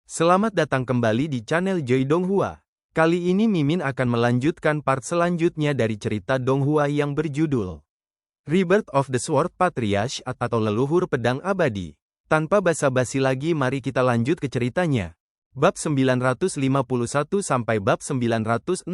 Selamat datang kembali di channel Joy Donghua. Kali ini Mimin akan melanjutkan part selanjutnya dari cerita Donghua yang berjudul Rebirth of the Sword Patriarch atau Leluhur Pedang Abadi. Tanpa basa-basi lagi, mari kita lanjut ke ceritanya. Bab 951 sampai bab 960.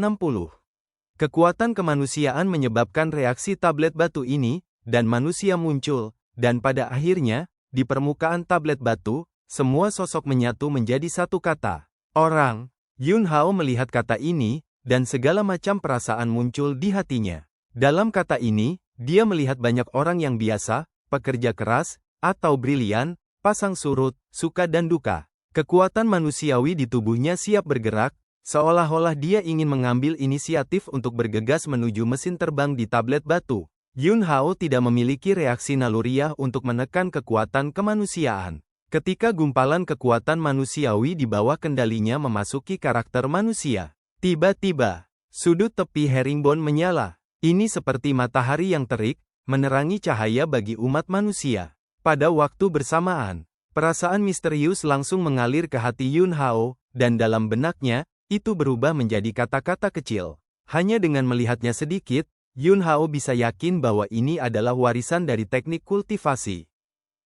Kekuatan kemanusiaan menyebabkan reaksi tablet batu ini, dan manusia muncul, dan pada akhirnya, di permukaan tablet batu, semua sosok menyatu menjadi satu kata. Orang. Yun Hao melihat kata ini, dan segala macam perasaan muncul di hatinya. Dalam kata ini, dia melihat banyak orang yang biasa, pekerja keras, atau brilian, pasang surut, suka dan duka. Kekuatan manusiawi di tubuhnya siap bergerak, seolah-olah dia ingin mengambil inisiatif untuk bergegas menuju mesin terbang di tablet batu. Yun Hao tidak memiliki reaksi naluriah untuk menekan kekuatan kemanusiaan. Ketika gumpalan kekuatan manusiawi di bawah kendalinya memasuki karakter manusia, tiba-tiba, sudut tepi herringbone menyala. Ini seperti matahari yang terik, menerangi cahaya bagi umat manusia. Pada waktu bersamaan, perasaan misterius langsung mengalir ke hati Yun Hao, dan dalam benaknya, itu berubah menjadi kata-kata kecil. Hanya dengan melihatnya sedikit, Yun Hao bisa yakin bahwa ini adalah warisan dari teknik kultivasi.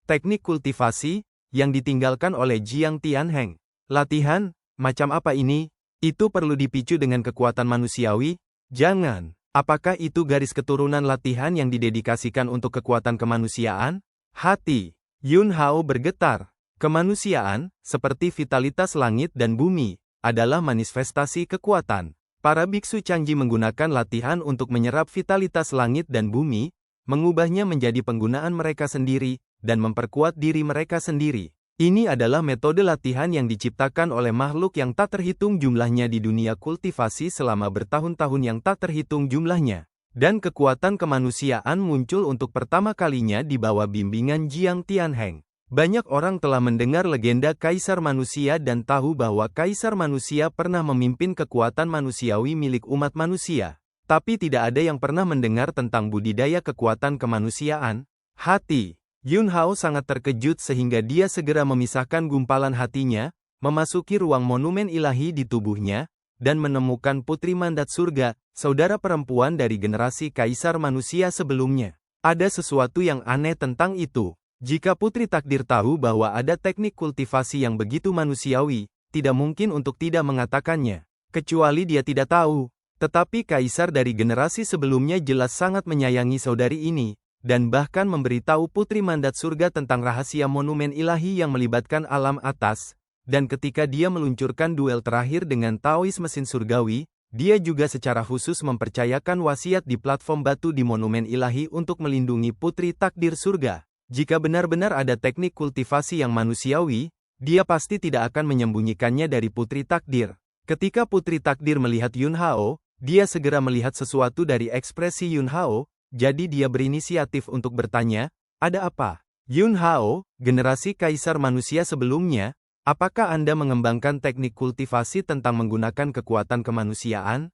Teknik kultivasi, yang ditinggalkan oleh Jiang Tianheng. Latihan, macam apa ini? Itu perlu dipicu dengan kekuatan manusiawi? Jangan. Apakah itu garis keturunan latihan yang didedikasikan untuk kekuatan kemanusiaan? Hati Yun Hao bergetar. Kemanusiaan, seperti vitalitas langit dan bumi, adalah manifestasi kekuatan. Para biksu Cangji menggunakan latihan untuk menyerap vitalitas langit dan bumi, mengubahnya menjadi penggunaan mereka sendiri, dan memperkuat diri mereka sendiri. Ini adalah metode latihan yang diciptakan oleh makhluk yang tak terhitung jumlahnya di dunia kultivasi selama bertahun-tahun yang tak terhitung jumlahnya. Dan kekuatan kemanusiaan muncul untuk pertama kalinya di bawah bimbingan Jiang Tianheng. Banyak orang telah mendengar legenda Kaisar Manusia dan tahu bahwa Kaisar Manusia pernah memimpin kekuatan manusiawi milik umat manusia. Tapi tidak ada yang pernah mendengar tentang budidaya kekuatan kemanusiaan. Hati Yun Hao sangat terkejut sehingga dia segera memisahkan gumpalan hatinya, memasuki ruang monumen ilahi di tubuhnya, dan menemukan Putri Mandat Surga, saudara perempuan dari generasi Kaisar Manusia sebelumnya. Ada sesuatu yang aneh tentang itu. Jika Putri Takdir tahu bahwa ada teknik kultivasi yang begitu manusiawi, tidak mungkin untuk tidak mengatakannya. Kecuali dia tidak tahu. Tetapi Kaisar dari generasi sebelumnya jelas sangat menyayangi saudari ini, dan bahkan memberitahu Putri Mandat Surga tentang rahasia monumen ilahi yang melibatkan alam atas, dan ketika dia meluncurkan duel terakhir dengan Taois mesin surgawi, dia juga secara khusus mempercayakan wasiat di platform batu di monumen ilahi untuk melindungi Putri Takdir Surga. Jika benar-benar ada teknik kultivasi yang manusiawi, dia pasti tidak akan menyembunyikannya dari Putri Takdir. Ketika Putri Takdir melihat Yun Hao, dia segera melihat sesuatu dari ekspresi Yun Hao, jadi dia berinisiatif untuk bertanya, "Ada apa?" Yun Hao, generasi Kaisar Manusia sebelumnya, apakah Anda mengembangkan teknik kultivasi tentang menggunakan kekuatan kemanusiaan?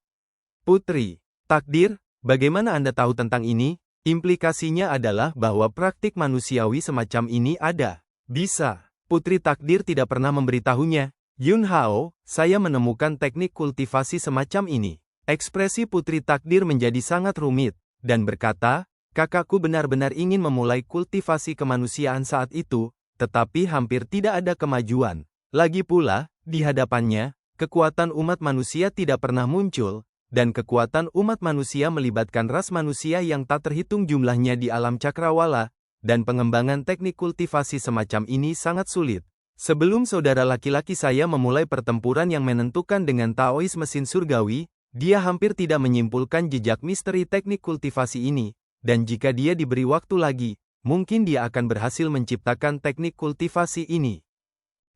Putri Takdir, bagaimana Anda tahu tentang ini? Implikasinya adalah bahwa praktik manusiawi semacam ini ada. Bisa. Putri Takdir tidak pernah memberitahunya. Yun Hao, saya menemukan teknik kultivasi semacam ini. Ekspresi Putri Takdir menjadi sangat rumit, dan berkata, kakakku benar-benar ingin memulai kultivasi kemanusiaan saat itu, tetapi hampir tidak ada kemajuan. Lagi pula, di hadapannya, kekuatan umat manusia tidak pernah muncul, dan kekuatan umat manusia melibatkan ras manusia yang tak terhitung jumlahnya di alam cakrawala, dan pengembangan teknik kultivasi semacam ini sangat sulit. Sebelum saudara laki-laki saya memulai pertempuran yang menentukan dengan Taois mesin surgawi, dia hampir tidak menyimpulkan jejak misteri teknik kultivasi ini, dan jika dia diberi waktu lagi, mungkin dia akan berhasil menciptakan teknik kultivasi ini.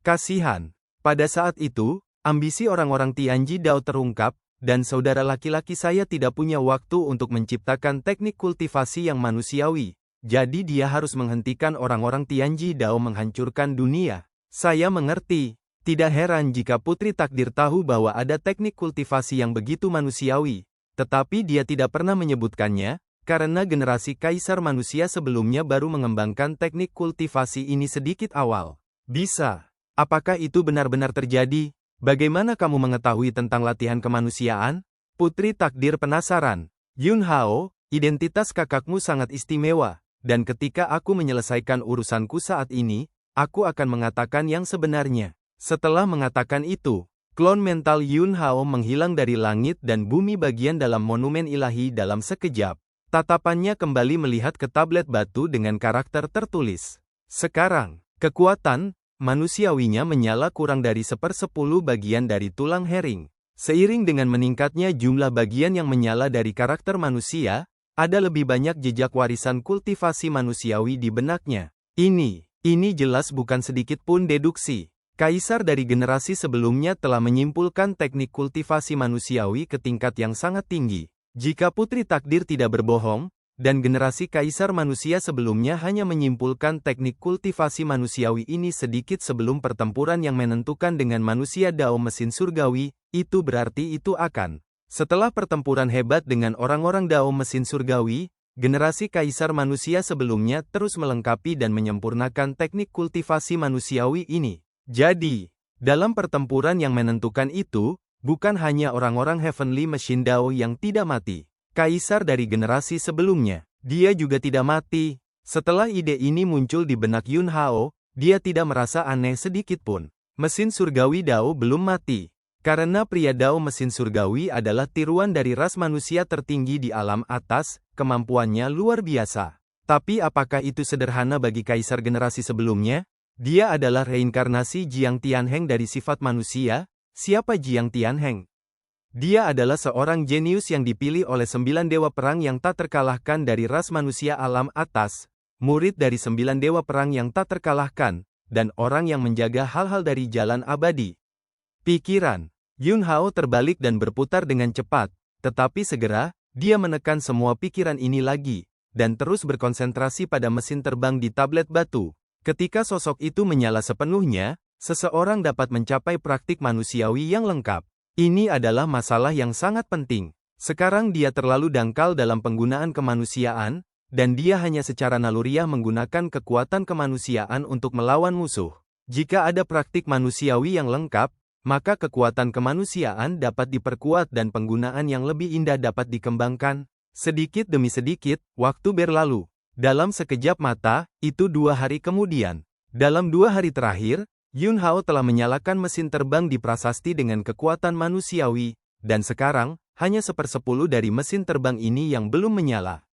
Kasihan. Pada saat itu, ambisi orang-orang Tianji Dao terungkap, dan saudara laki-laki saya tidak punya waktu untuk menciptakan teknik kultivasi yang manusiawi, jadi dia harus menghentikan orang-orang Tianji Dao menghancurkan dunia. Saya mengerti. Tidak heran jika Putri Takdir tahu bahwa ada teknik kultivasi yang begitu manusiawi, tetapi dia tidak pernah menyebutkannya, karena generasi Kaisar Manusia sebelumnya baru mengembangkan teknik kultivasi ini sedikit awal. Bisa. Apakah itu benar-benar terjadi? Bagaimana kamu mengetahui tentang latihan kemanusiaan? Putri Takdir penasaran. Yun Hao, identitas kakakmu sangat istimewa, dan ketika aku menyelesaikan urusanku saat ini, aku akan mengatakan yang sebenarnya. Setelah mengatakan itu, klon mental Yun Hao menghilang dari langit dan bumi bagian dalam monumen ilahi dalam sekejap. Tatapannya kembali melihat ke tablet batu dengan karakter tertulis. Sekarang, kekuatan manusiawinya menyala kurang dari 1/10 bagian dari tulang hering. Seiring dengan meningkatnya jumlah bagian yang menyala dari karakter manusia, ada lebih banyak jejak warisan kultivasi manusiawi di benaknya. Ini jelas bukan sedikit pun deduksi. Kaisar dari generasi sebelumnya telah menyimpulkan teknik kultivasi manusiawi ke tingkat yang sangat tinggi. Jika Putri Takdir tidak berbohong, dan generasi kaisar manusia sebelumnya hanya menyimpulkan teknik kultivasi manusiawi ini sedikit sebelum pertempuran yang menentukan dengan manusia Dao mesin surgawi, itu berarti itu akan. Setelah pertempuran hebat dengan orang-orang Dao mesin surgawi, generasi kaisar manusia sebelumnya terus melengkapi dan menyempurnakan teknik kultivasi manusiawi ini. Jadi, dalam pertempuran yang menentukan itu, bukan hanya orang-orang Heavenly Machine Dao yang tidak mati. Kaisar dari generasi sebelumnya, dia juga tidak mati. Setelah ide ini muncul di benak Yun Hao, dia tidak merasa aneh sedikit pun. Mesin surgawi Dao belum mati. Karena pria Dao mesin surgawi adalah tiruan dari ras manusia tertinggi di alam atas, kemampuannya luar biasa. Tapi apakah itu sederhana bagi kaisar generasi sebelumnya? Dia adalah reinkarnasi Jiang Tianheng dari sifat manusia. Siapa Jiang Tianheng? Dia adalah seorang jenius yang dipilih oleh 9 dewa perang yang tak terkalahkan dari ras manusia alam atas, murid dari 9 dewa perang yang tak terkalahkan, dan orang yang menjaga hal-hal dari jalan abadi. Pikiran Yun Hao terbalik dan berputar dengan cepat, tetapi segera, dia menekan semua pikiran ini lagi, dan terus berkonsentrasi pada mesin terbang di tablet batu. Ketika sosok itu menyala sepenuhnya, seseorang dapat mencapai praktik manusiawi yang lengkap. Ini adalah masalah yang sangat penting. Sekarang dia terlalu dangkal dalam penggunaan kemanusiaan, dan dia hanya secara naluriah menggunakan kekuatan kemanusiaan untuk melawan musuh. Jika ada praktik manusiawi yang lengkap, maka kekuatan kemanusiaan dapat diperkuat dan penggunaan yang lebih indah dapat dikembangkan. Sedikit demi sedikit, waktu berlalu. Dalam sekejap mata, itu 2 hari kemudian. Dalam 2 hari terakhir, Yun Hao telah menyalakan mesin terbang di prasasti dengan kekuatan manusiawi, dan sekarang, hanya 1/10 dari mesin terbang ini yang belum menyala.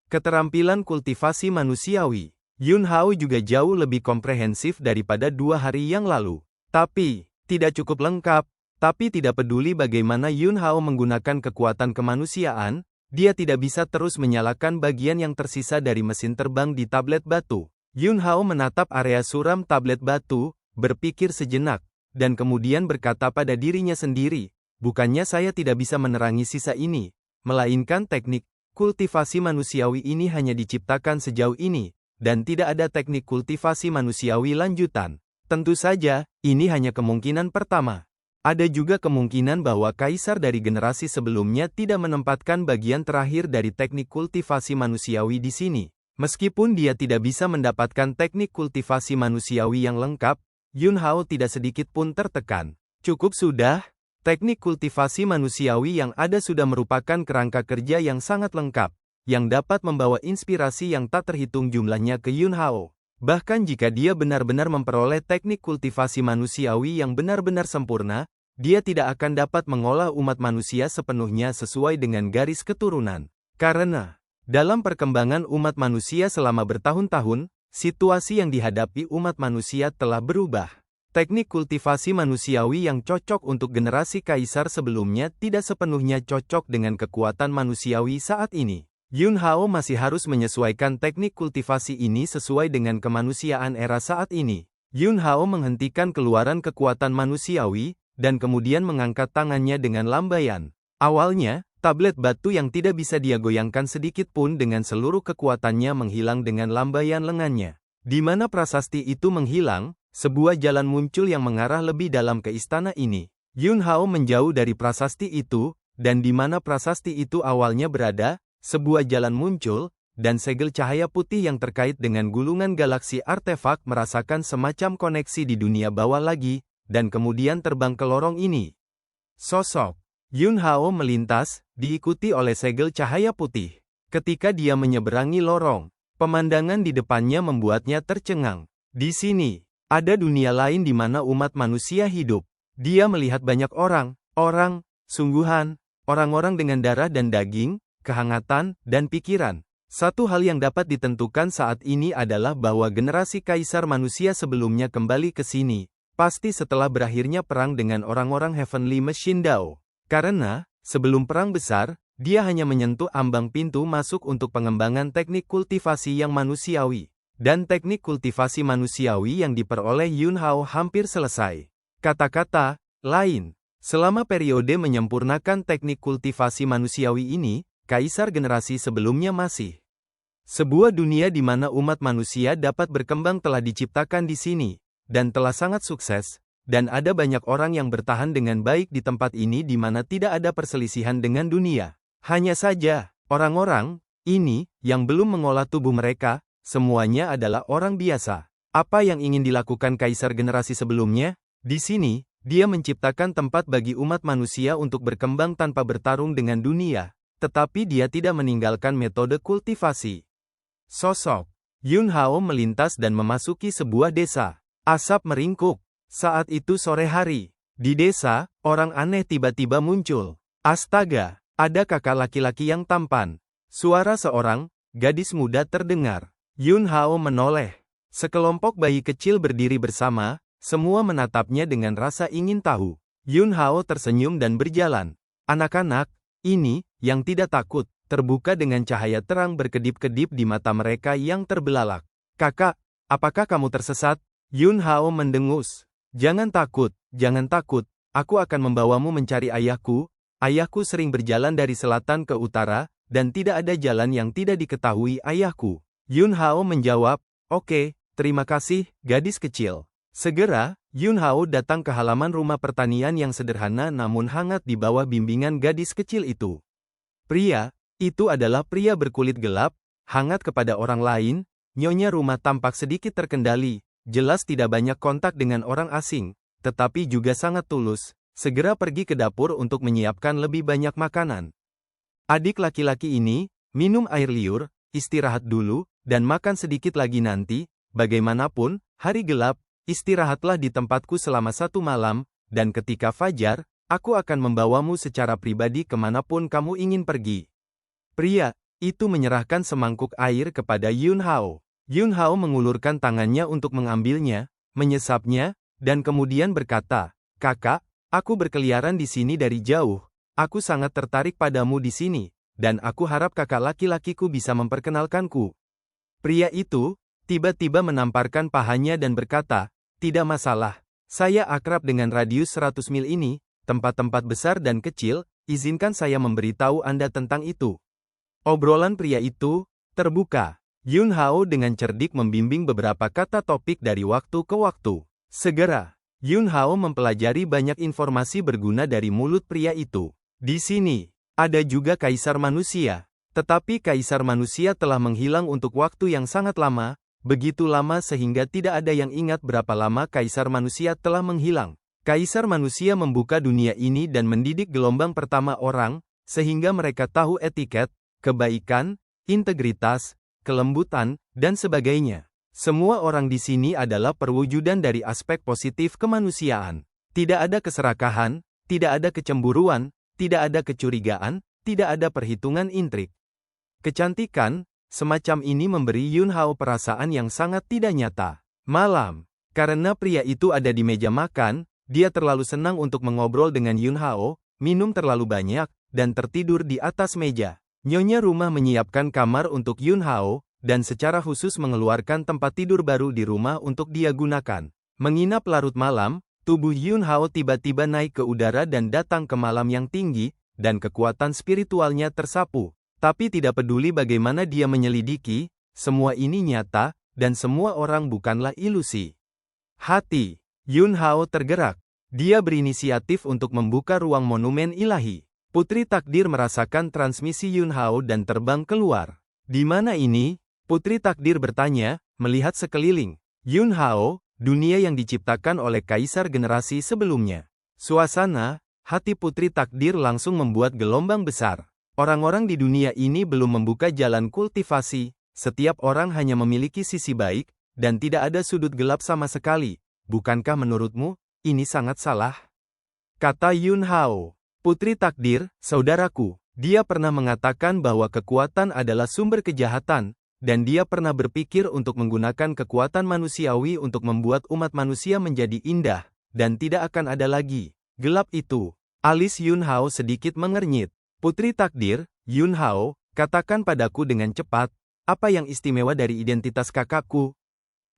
Keterampilan kultivasi manusiawi. Yun Hao juga jauh lebih komprehensif daripada 2 hari yang lalu. Tapi, tidak cukup lengkap. Tapi tidak peduli bagaimana Yun Hao menggunakan kekuatan kemanusiaan, dia tidak bisa terus menyalakan bagian yang tersisa dari mesin terbang di tablet batu. Yun Hao menatap area suram tablet batu, berpikir sejenak, dan kemudian berkata pada dirinya sendiri, bukannya saya tidak bisa menerangi sisa ini, melainkan teknik kultivasi manusiawi ini hanya diciptakan sejauh ini, dan tidak ada teknik kultivasi manusiawi lanjutan. Tentu saja, ini hanya kemungkinan pertama. Ada juga kemungkinan bahwa kaisar dari generasi sebelumnya tidak menempatkan bagian terakhir dari teknik kultivasi manusiawi di sini. Meskipun dia tidak bisa mendapatkan teknik kultivasi manusiawi yang lengkap, Yun Hao tidak sedikit pun tertekan. Cukup sudah, teknik kultivasi manusiawi yang ada sudah merupakan kerangka kerja yang sangat lengkap, yang dapat membawa inspirasi yang tak terhitung jumlahnya ke Yun Hao. Bahkan jika dia benar-benar memperoleh teknik kultivasi manusiawi yang benar-benar sempurna, dia tidak akan dapat mengolah umat manusia sepenuhnya sesuai dengan garis keturunan. Karena, dalam perkembangan umat manusia selama bertahun-tahun, situasi yang dihadapi umat manusia telah berubah. Teknik kultivasi manusiawi yang cocok untuk generasi kaisar sebelumnya tidak sepenuhnya cocok dengan kekuatan manusiawi saat ini. Yun Hao masih harus menyesuaikan teknik kultivasi ini sesuai dengan kemanusiaan era saat ini. Yun Hao menghentikan keluaran kekuatan manusiawi, dan kemudian mengangkat tangannya dengan lambaian. Awalnya, tablet batu yang tidak bisa dia goyangkan sedikit pun dengan seluruh kekuatannya menghilang dengan lambaian lengannya. Di mana prasasti itu menghilang, sebuah jalan muncul yang mengarah lebih dalam ke istana ini. Yun Hao menjauh dari prasasti itu, dan di mana prasasti itu awalnya berada, sebuah jalan muncul, dan segel cahaya putih yang terkait dengan gulungan galaksi artefak merasakan semacam koneksi di dunia bawah lagi, dan kemudian terbang ke lorong ini. Sosok Yun Hao melintas, diikuti oleh segel cahaya putih. Ketika dia menyeberangi lorong, pemandangan di depannya membuatnya tercengang. Di sini, ada dunia lain di mana umat manusia hidup. Dia melihat banyak orang, sungguhan, orang-orang dengan darah dan daging, kehangatan, dan pikiran. Satu hal yang dapat ditentukan saat ini adalah bahwa generasi kaisar manusia sebelumnya kembali ke sini, pasti setelah berakhirnya perang dengan orang-orang Heavenly Machine Dao. Karena, sebelum perang besar, dia hanya menyentuh ambang pintu masuk untuk pengembangan teknik kultivasi yang manusiawi. Dan teknik kultivasi manusiawi yang diperoleh Yun Hao hampir selesai. Kata-kata lain, selama periode menyempurnakan teknik kultivasi manusiawi ini, kaisar generasi sebelumnya masih. Sebuah dunia di mana umat manusia dapat berkembang telah diciptakan di sini, dan telah sangat sukses, dan ada banyak orang yang bertahan dengan baik di tempat ini di mana tidak ada perselisihan dengan dunia. Hanya saja, orang-orang ini yang belum mengolah tubuh mereka, semuanya adalah orang biasa. Apa yang ingin dilakukan kaisar generasi sebelumnya? Di sini, dia menciptakan tempat bagi umat manusia untuk berkembang tanpa bertarung dengan dunia. Tetapi dia tidak meninggalkan metode kultivasi. Sosok Yun Hao melintas dan memasuki sebuah desa. Asap meringkuk. Saat itu sore hari. Di desa, orang aneh tiba-tiba muncul. Astaga, ada kakak laki-laki yang tampan. Suara seorang gadis muda terdengar. Yun Hao menoleh. Sekelompok bayi kecil berdiri bersama, semua menatapnya dengan rasa ingin tahu. Yun Hao tersenyum dan berjalan. Anak-anak ini, yang tidak takut, terbuka dengan cahaya terang berkedip-kedip di mata mereka yang terbelalak. Kakak, apakah kamu tersesat? Yun Hao mendengus. Jangan takut, aku akan membawamu mencari ayahku. Ayahku sering berjalan dari selatan ke utara, dan tidak ada jalan yang tidak diketahui ayahku. Yun Hao menjawab, oke, terima kasih, gadis kecil. Segera, Yun Hao datang ke halaman rumah pertanian yang sederhana namun hangat di bawah bimbingan gadis kecil itu. Pria, itu adalah pria berkulit gelap, hangat kepada orang lain, nyonya rumah tampak sedikit terkendali, jelas tidak banyak kontak dengan orang asing, tetapi juga sangat tulus, segera pergi ke dapur untuk menyiapkan lebih banyak makanan. Adik laki-laki ini, minum air liur, istirahat dulu, dan makan sedikit lagi nanti, bagaimanapun, hari gelap, istirahatlah di tempatku selama 1 malam, dan ketika fajar, aku akan membawamu secara pribadi kemanapun kamu ingin pergi. Pria itu menyerahkan semangkuk air kepada Yun Hao. Yun Hao mengulurkan tangannya untuk mengambilnya, menyesapnya, dan kemudian berkata, kakak, aku berkeliaran di sini dari jauh, aku sangat tertarik padamu di sini, dan aku harap kakak laki-lakiku bisa memperkenalkanku. Pria itu tiba-tiba menamparkan pahanya dan berkata, tidak masalah, saya akrab dengan radius 100 mil ini, tempat-tempat besar dan kecil, izinkan saya memberitahu Anda tentang itu. Obrolan pria itu terbuka. Yun Hao dengan cerdik membimbing beberapa kata topik dari waktu ke waktu. Segera, Yun Hao mempelajari banyak informasi berguna dari mulut pria itu. Di sini, ada juga kaisar manusia. Tetapi kaisar manusia telah menghilang untuk waktu yang sangat lama, begitu lama sehingga tidak ada yang ingat berapa lama kaisar manusia telah menghilang. Kaisar manusia membuka dunia ini dan mendidik gelombang pertama orang, sehingga mereka tahu etiket, kebaikan, integritas, kelembutan, dan sebagainya. Semua orang di sini adalah perwujudan dari aspek positif kemanusiaan. Tidak ada keserakahan, tidak ada kecemburuan, tidak ada kecurigaan, tidak ada perhitungan intrik. Kecantikan, semacam ini memberi Yun Hao perasaan yang sangat tidak nyata. Malam, karena pria itu ada di meja makan, dia terlalu senang untuk mengobrol dengan Yun Hao, minum terlalu banyak, dan tertidur di atas meja. Nyonya rumah menyiapkan kamar untuk Yun Hao, dan secara khusus mengeluarkan tempat tidur baru di rumah untuk dia gunakan. Menginap larut malam, tubuh Yun Hao tiba-tiba naik ke udara dan datang ke malam yang tinggi, dan kekuatan spiritualnya tersapu. Tapi tidak peduli bagaimana dia menyelidiki, semua ini nyata, dan semua orang bukanlah ilusi. Hati Yun Hao tergerak. Dia berinisiatif untuk membuka ruang monumen ilahi. Putri takdir merasakan transmisi Yun Hao dan terbang keluar. Di mana ini? Putri Takdir bertanya, melihat sekeliling. Yun Hao, dunia yang diciptakan oleh kaisar generasi sebelumnya. Suasana, hati Putri Takdir langsung membuat gelombang besar. Orang-orang di dunia ini belum membuka jalan kultivasi, setiap orang hanya memiliki sisi baik, dan tidak ada sudut gelap sama sekali. Bukankah menurutmu, ini sangat salah? Kata Yun Hao. Putri Takdir, saudaraku, dia pernah mengatakan bahwa kekuatan adalah sumber kejahatan, dan dia pernah berpikir untuk menggunakan kekuatan manusiawi untuk membuat umat manusia menjadi indah, dan tidak akan ada lagi gelap itu. Alis Yun Hao sedikit mengernyit. Putri Takdir, Yun Hao, katakan padaku dengan cepat, apa yang istimewa dari identitas kakakku?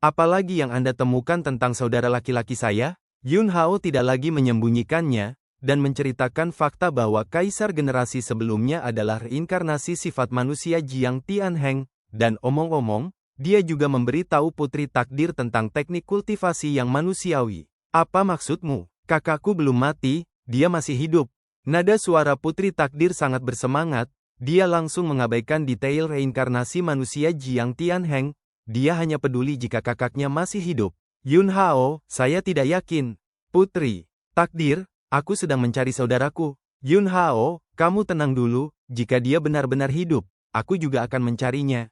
Apalagi yang Anda temukan tentang saudara laki-laki saya? Yun Hao tidak lagi menyembunyikannya, dan menceritakan fakta bahwa kaisar generasi sebelumnya adalah reinkarnasi sifat manusia Jiang Tianheng. Dan omong-omong, dia juga memberi tahu Putri Takdir tentang teknik kultivasi yang manusiawi. Apa maksudmu? Kakakku belum mati, dia masih hidup. Nada suara Putri Takdir sangat bersemangat, dia langsung mengabaikan detail reinkarnasi manusia Jiang Tianheng, dia hanya peduli jika kakaknya masih hidup. Yun Hao, saya tidak yakin. Putri Takdir, aku sedang mencari saudaraku. Yun Hao, kamu tenang dulu, jika dia benar-benar hidup, aku juga akan mencarinya.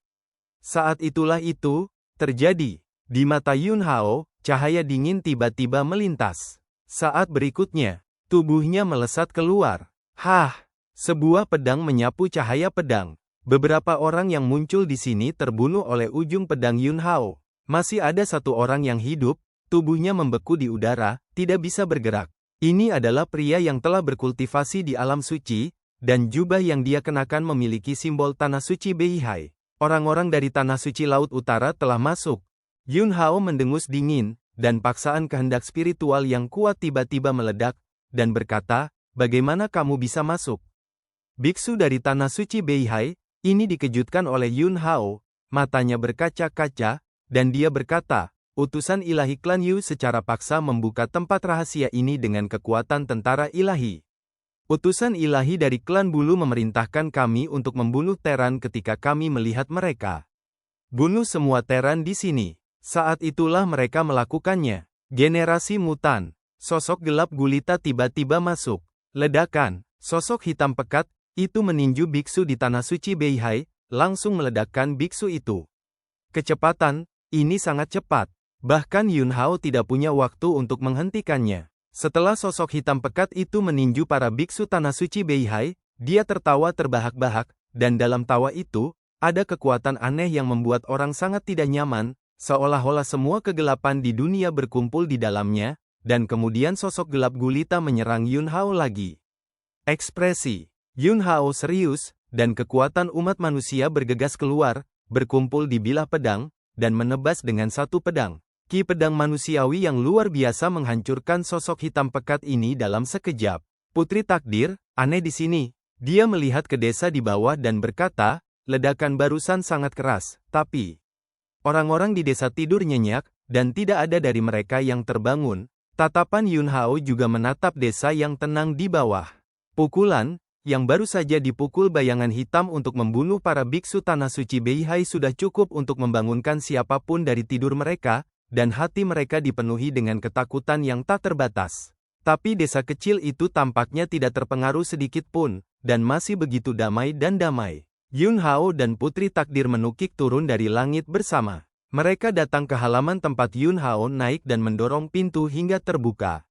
Saat itulah itu terjadi. Di mata Yun Hao, cahaya dingin tiba-tiba melintas. Saat berikutnya, tubuhnya melesat keluar. Hah! Sebuah pedang menyapu cahaya pedang. Beberapa orang yang muncul di sini terbunuh oleh ujung pedang Yun Hao. Masih ada satu orang yang hidup, tubuhnya membeku di udara, tidak bisa bergerak. Ini adalah pria yang telah berkultivasi di alam suci, dan jubah yang dia kenakan memiliki simbol tanah suci Beihai. Orang-orang dari Tanah Suci Laut Utara telah masuk. Yun Hao mendengus dingin, dan paksaan kehendak spiritual yang kuat tiba-tiba meledak, dan berkata, bagaimana kamu bisa masuk? Biksu dari Tanah Suci Beihai, ini dikejutkan oleh Yun Hao, matanya berkaca-kaca, dan dia berkata, utusan ilahi klan Yu secara paksa membuka tempat rahasia ini dengan kekuatan tentara ilahi. Utusan ilahi dari klan bulu memerintahkan kami untuk membunuh Teran ketika kami melihat mereka. Bunuh semua Teran di sini. Saat itulah mereka melakukannya. Generasi mutan. Sosok gelap gulita tiba-tiba masuk. Ledakan. Sosok hitam pekat, itu meninju biksu di Tanah Suci Beihai, langsung meledakkan biksu itu. Kecepatan, ini sangat cepat. Bahkan Yun Hao tidak punya waktu untuk menghentikannya. Setelah sosok hitam pekat itu meninju para biksu Tanah Suci Beihai, dia tertawa terbahak-bahak, dan dalam tawa itu, ada kekuatan aneh yang membuat orang sangat tidak nyaman, seolah-olah semua kegelapan di dunia berkumpul di dalamnya, dan kemudian sosok gelap gulita menyerang Yun Hao lagi. Ekspresi Yun Hao serius, dan kekuatan umat manusia bergegas keluar, berkumpul di bilah pedang, dan menebas dengan satu pedang. Ki pedang manusiawi yang luar biasa menghancurkan sosok hitam pekat ini dalam sekejap. Putri Takdir, aneh di sini. Dia melihat ke desa di bawah dan berkata, ledakan barusan sangat keras, tapi orang-orang di desa tidur nyenyak, dan tidak ada dari mereka yang terbangun. Tatapan Yun Hao juga menatap desa yang tenang di bawah. Pukulan, yang baru saja dipukul bayangan hitam untuk membunuh para biksu Tanah Suci Beihai sudah cukup untuk membangunkan siapapun dari tidur mereka, dan hati mereka dipenuhi dengan ketakutan yang tak terbatas. Tapi desa kecil itu tampaknya tidak terpengaruh sedikit pun, dan masih begitu damai dan damai. Yun Hao dan Putri Takdir menukik turun dari langit bersama. Mereka datang ke halaman tempat Yun Hao naik dan mendorong pintu hingga terbuka.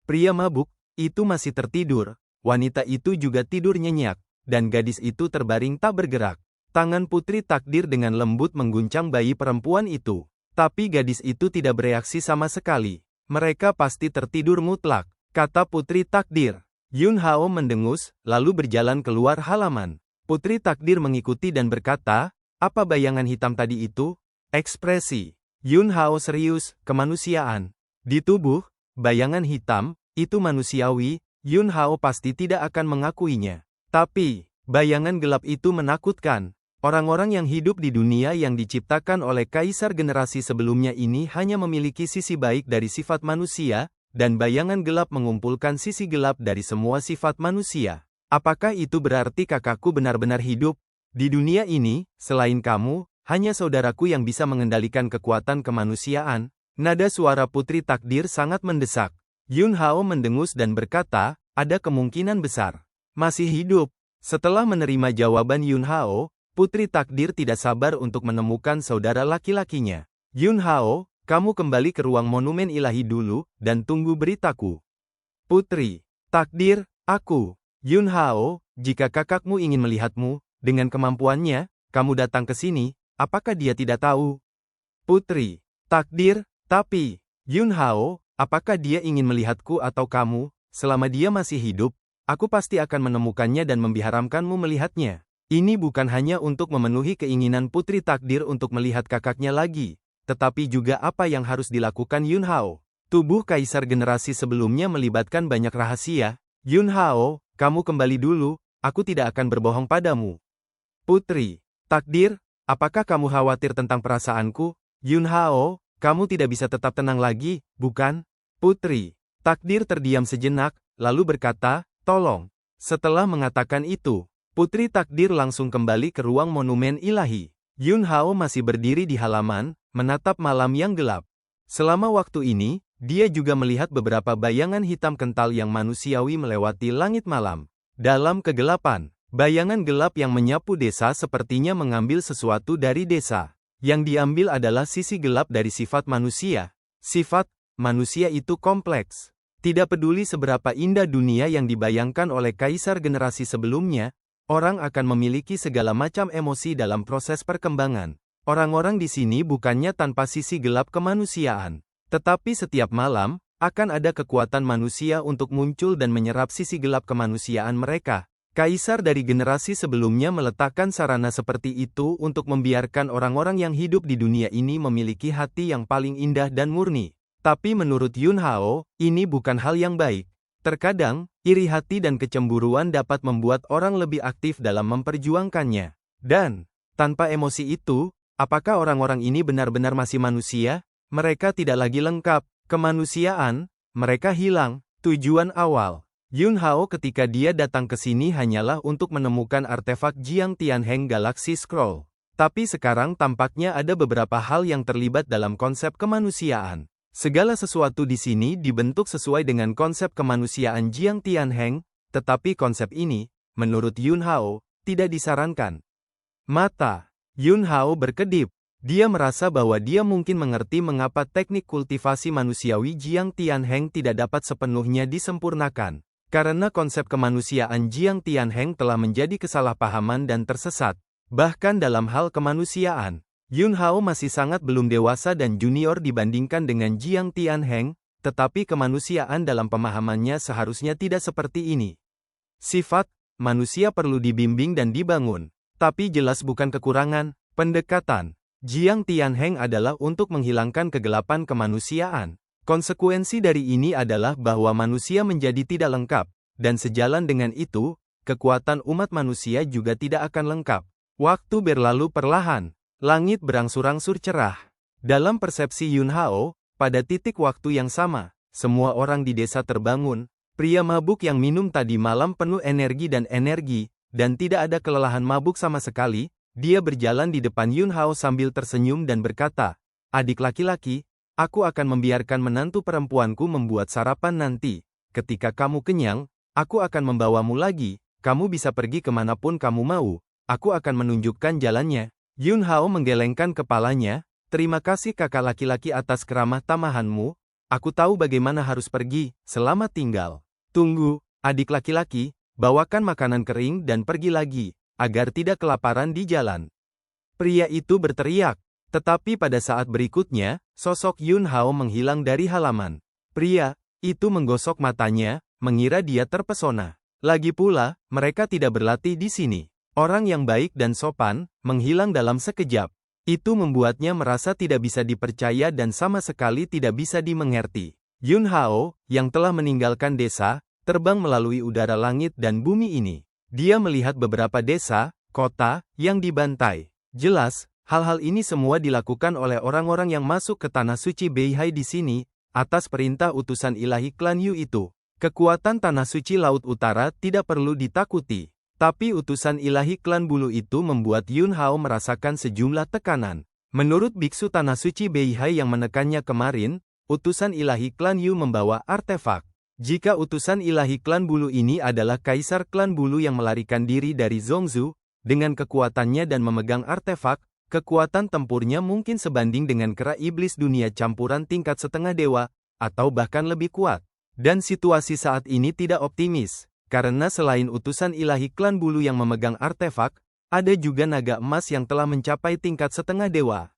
Pria mabuk, itu masih tertidur, wanita itu juga tidur nyenyak, dan gadis itu terbaring tak bergerak. Tangan Putri Takdir dengan lembut mengguncang bayi perempuan itu. Tapi gadis itu tidak bereaksi sama sekali. Mereka pasti tertidur mutlak, kata Putri Takdir. Yun Hao mendengus, lalu berjalan keluar halaman. Putri Takdir mengikuti dan berkata, apa bayangan hitam tadi itu? Ekspresi Yun Hao serius, kemanusiaan. Di tubuh, bayangan hitam, itu manusiawi, Yun Hao pasti tidak akan mengakuinya. Tapi, bayangan gelap itu menakutkan. Orang-orang yang hidup di dunia yang diciptakan oleh kaisar generasi sebelumnya ini hanya memiliki sisi baik dari sifat manusia, dan bayangan gelap mengumpulkan sisi gelap dari semua sifat manusia. Apakah itu berarti kakakku benar-benar hidup? Di dunia ini, selain kamu, hanya saudaraku yang bisa mengendalikan kekuatan kemanusiaan. Nada suara Putri Takdir sangat mendesak. Yun Hao mendengus dan berkata, ada kemungkinan besar. Masih hidup. Setelah menerima jawaban Yun Hao, Putri Takdir tidak sabar untuk menemukan saudara laki-lakinya. Yun Hao, kamu kembali ke ruang monumen ilahi dulu, dan tunggu beritaku. Putri Takdir, aku, Yun Hao, jika kakakmu ingin melihatmu, dengan kemampuannya, kamu datang ke sini, apakah dia tidak tahu? Putri Takdir, tapi, Yun Hao, apakah dia ingin melihatku atau kamu? Selama dia masih hidup, aku pasti akan menemukannya dan membiaramkanmu melihatnya. Ini bukan hanya untuk memenuhi keinginan Putri Takdir untuk melihat kakaknya lagi, tetapi juga apa yang harus dilakukan Yun Hao. Tubuh kaisar generasi sebelumnya melibatkan banyak rahasia. Yun Hao, kamu kembali dulu, aku tidak akan berbohong padamu. Putri Takdir, apakah kamu khawatir tentang perasaanku? Yun Hao, kamu tidak bisa tetap tenang lagi, bukan? Putri Takdir terdiam sejenak, lalu berkata, tolong. Setelah mengatakan itu, Putri Takdir langsung kembali ke ruang monumen ilahi. Yun Hao masih berdiri di halaman, menatap malam yang gelap. Selama waktu ini, dia juga melihat beberapa bayangan hitam kental yang manusiawi melewati langit malam. Dalam kegelapan, bayangan gelap yang menyapu desa sepertinya mengambil sesuatu dari desa. Yang diambil adalah sisi gelap dari sifat manusia. Sifat manusia itu kompleks. Tidak peduli seberapa indah dunia yang dibayangkan oleh kaisar generasi sebelumnya, orang akan memiliki segala macam emosi dalam proses perkembangan. Orang-orang di sini bukannya tanpa sisi gelap kemanusiaan. Tetapi setiap malam, akan ada kekuatan manusia untuk muncul dan menyerap sisi gelap kemanusiaan mereka. Kaisar dari generasi sebelumnya meletakkan sarana seperti itu untuk membiarkan orang-orang yang hidup di dunia ini memiliki hati yang paling indah dan murni. Tapi menurut Yun Hao, ini bukan hal yang baik. Terkadang, iri hati dan kecemburuan dapat membuat orang lebih aktif dalam memperjuangkannya. Dan, tanpa emosi itu, apakah orang-orang ini benar-benar masih manusia? Mereka tidak lagi lengkap. Kemanusiaan, mereka hilang. Tujuan awal Yun Hao ketika dia datang ke sini hanyalah untuk menemukan artefak Jiang Tianheng Galaxy Scroll. Tapi sekarang tampaknya ada beberapa hal yang terlibat dalam konsep kemanusiaan. Segala sesuatu di sini dibentuk sesuai dengan konsep kemanusiaan Jiang Tianheng, tetapi konsep ini, menurut Yun Hao, tidak disarankan. Mata Yun Hao berkedip. Dia merasa bahwa dia mungkin mengerti mengapa teknik kultivasi manusiawi Jiang Tianheng tidak dapat sepenuhnya disempurnakan. Karena konsep kemanusiaan Jiang Tianheng telah menjadi kesalahpahaman dan tersesat. Bahkan dalam hal kemanusiaan, Yun Hao masih sangat belum dewasa dan junior dibandingkan dengan Jiang Tianheng, tetapi kemanusiaan dalam pemahamannya seharusnya tidak seperti ini. Sifat manusia perlu dibimbing dan dibangun, tapi jelas bukan kekurangan. Pendekatan Jiang Tianheng adalah untuk menghilangkan kegelapan kemanusiaan. Konsekuensi dari ini adalah bahwa manusia menjadi tidak lengkap, dan sejalan dengan itu, kekuatan umat manusia juga tidak akan lengkap. Waktu berlalu perlahan, langit berangsur-angsur cerah. Dalam persepsi Yun Hao, pada titik waktu yang sama, semua orang di desa terbangun. Pria mabuk yang minum tadi malam penuh energi, dan tidak ada kelelahan mabuk sama sekali. Dia berjalan di depan Yun Hao sambil tersenyum dan berkata, "Adik laki-laki, aku akan membiarkan menantu perempuanku membuat sarapan nanti. Ketika kamu kenyang, aku akan membawamu lagi. Kamu bisa pergi kemanapun kamu mau. Aku akan menunjukkan jalannya." Yun Hao menggelengkan kepalanya. "Terima kasih kakak laki-laki atas keramah tamahanmu. Aku tahu bagaimana harus pergi. Selamat tinggal." "Tunggu, adik laki-laki, bawakan makanan kering dan pergi lagi, agar tidak kelaparan di jalan." Pria itu berteriak. Tetapi pada saat berikutnya, sosok Yun Hao menghilang dari halaman. Pria itu menggosok matanya, mengira dia terpesona. Lagi pula, mereka tidak berlatih di sini. Orang yang baik dan sopan, menghilang dalam sekejap. Itu membuatnya merasa tidak bisa dipercaya dan sama sekali tidak bisa dimengerti. Yun Hao, yang telah meninggalkan desa, terbang melalui udara langit dan bumi ini. Dia melihat beberapa desa, kota, yang dibantai. Jelas, hal-hal ini semua dilakukan oleh orang-orang yang masuk ke tanah suci Beihai di sini, atas perintah utusan ilahi klan Yu itu. Kekuatan tanah suci Laut Utara tidak perlu ditakuti. Tapi utusan ilahi klan bulu itu membuat Yun Hao merasakan sejumlah tekanan. Menurut biksu Tanah Suci Beihai yang menekannya kemarin, utusan ilahi klan Yu membawa artefak. Jika utusan ilahi klan bulu ini adalah kaisar klan bulu yang melarikan diri dari Zhongzhou, dengan kekuatannya dan memegang artefak, kekuatan tempurnya mungkin sebanding dengan kera iblis dunia campuran tingkat setengah dewa, atau bahkan lebih kuat. Dan situasi saat ini tidak optimis, karena selain utusan ilahi klan bulu yang memegang artefak, ada juga naga emas yang telah mencapai tingkat setengah dewa.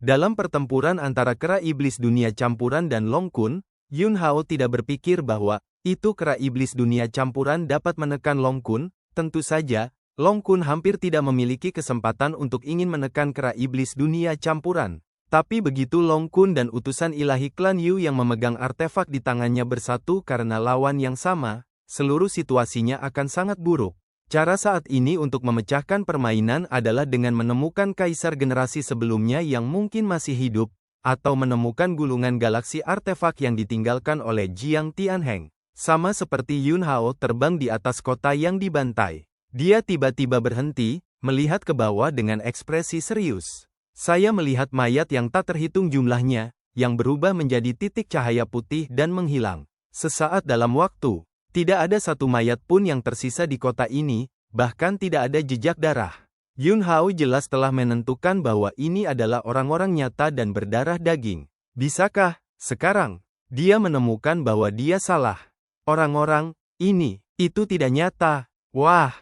Dalam pertempuran antara kera iblis dunia campuran dan Long Kun, Yun Hao tidak berpikir bahwa itu kera iblis dunia campuran dapat menekan Long Kun. Tentu saja, Long Kun hampir tidak memiliki kesempatan untuk ingin menekan kera iblis dunia campuran. Tapi begitu Long Kun dan utusan ilahi klan Yu yang memegang artefak di tangannya bersatu karena lawan yang sama, seluruh situasinya akan sangat buruk. Cara saat ini untuk memecahkan permainan adalah dengan menemukan kaisar generasi sebelumnya yang mungkin masih hidup, atau menemukan gulungan galaksi artefak yang ditinggalkan oleh Jiang Tianheng. Sama seperti Yun Hao terbang di atas kota yang dibantai. Dia tiba-tiba berhenti, melihat ke bawah dengan ekspresi serius. Saya melihat mayat yang tak terhitung jumlahnya, yang berubah menjadi titik cahaya putih dan menghilang. Sesaat dalam waktu. Tidak ada satu mayat pun yang tersisa di kota ini, bahkan tidak ada jejak darah. Yun Hao jelas telah menentukan bahwa ini adalah orang-orang nyata dan berdarah daging. Bisakah, sekarang, dia menemukan bahwa dia salah? Orang-orang, itu tidak nyata. Wah,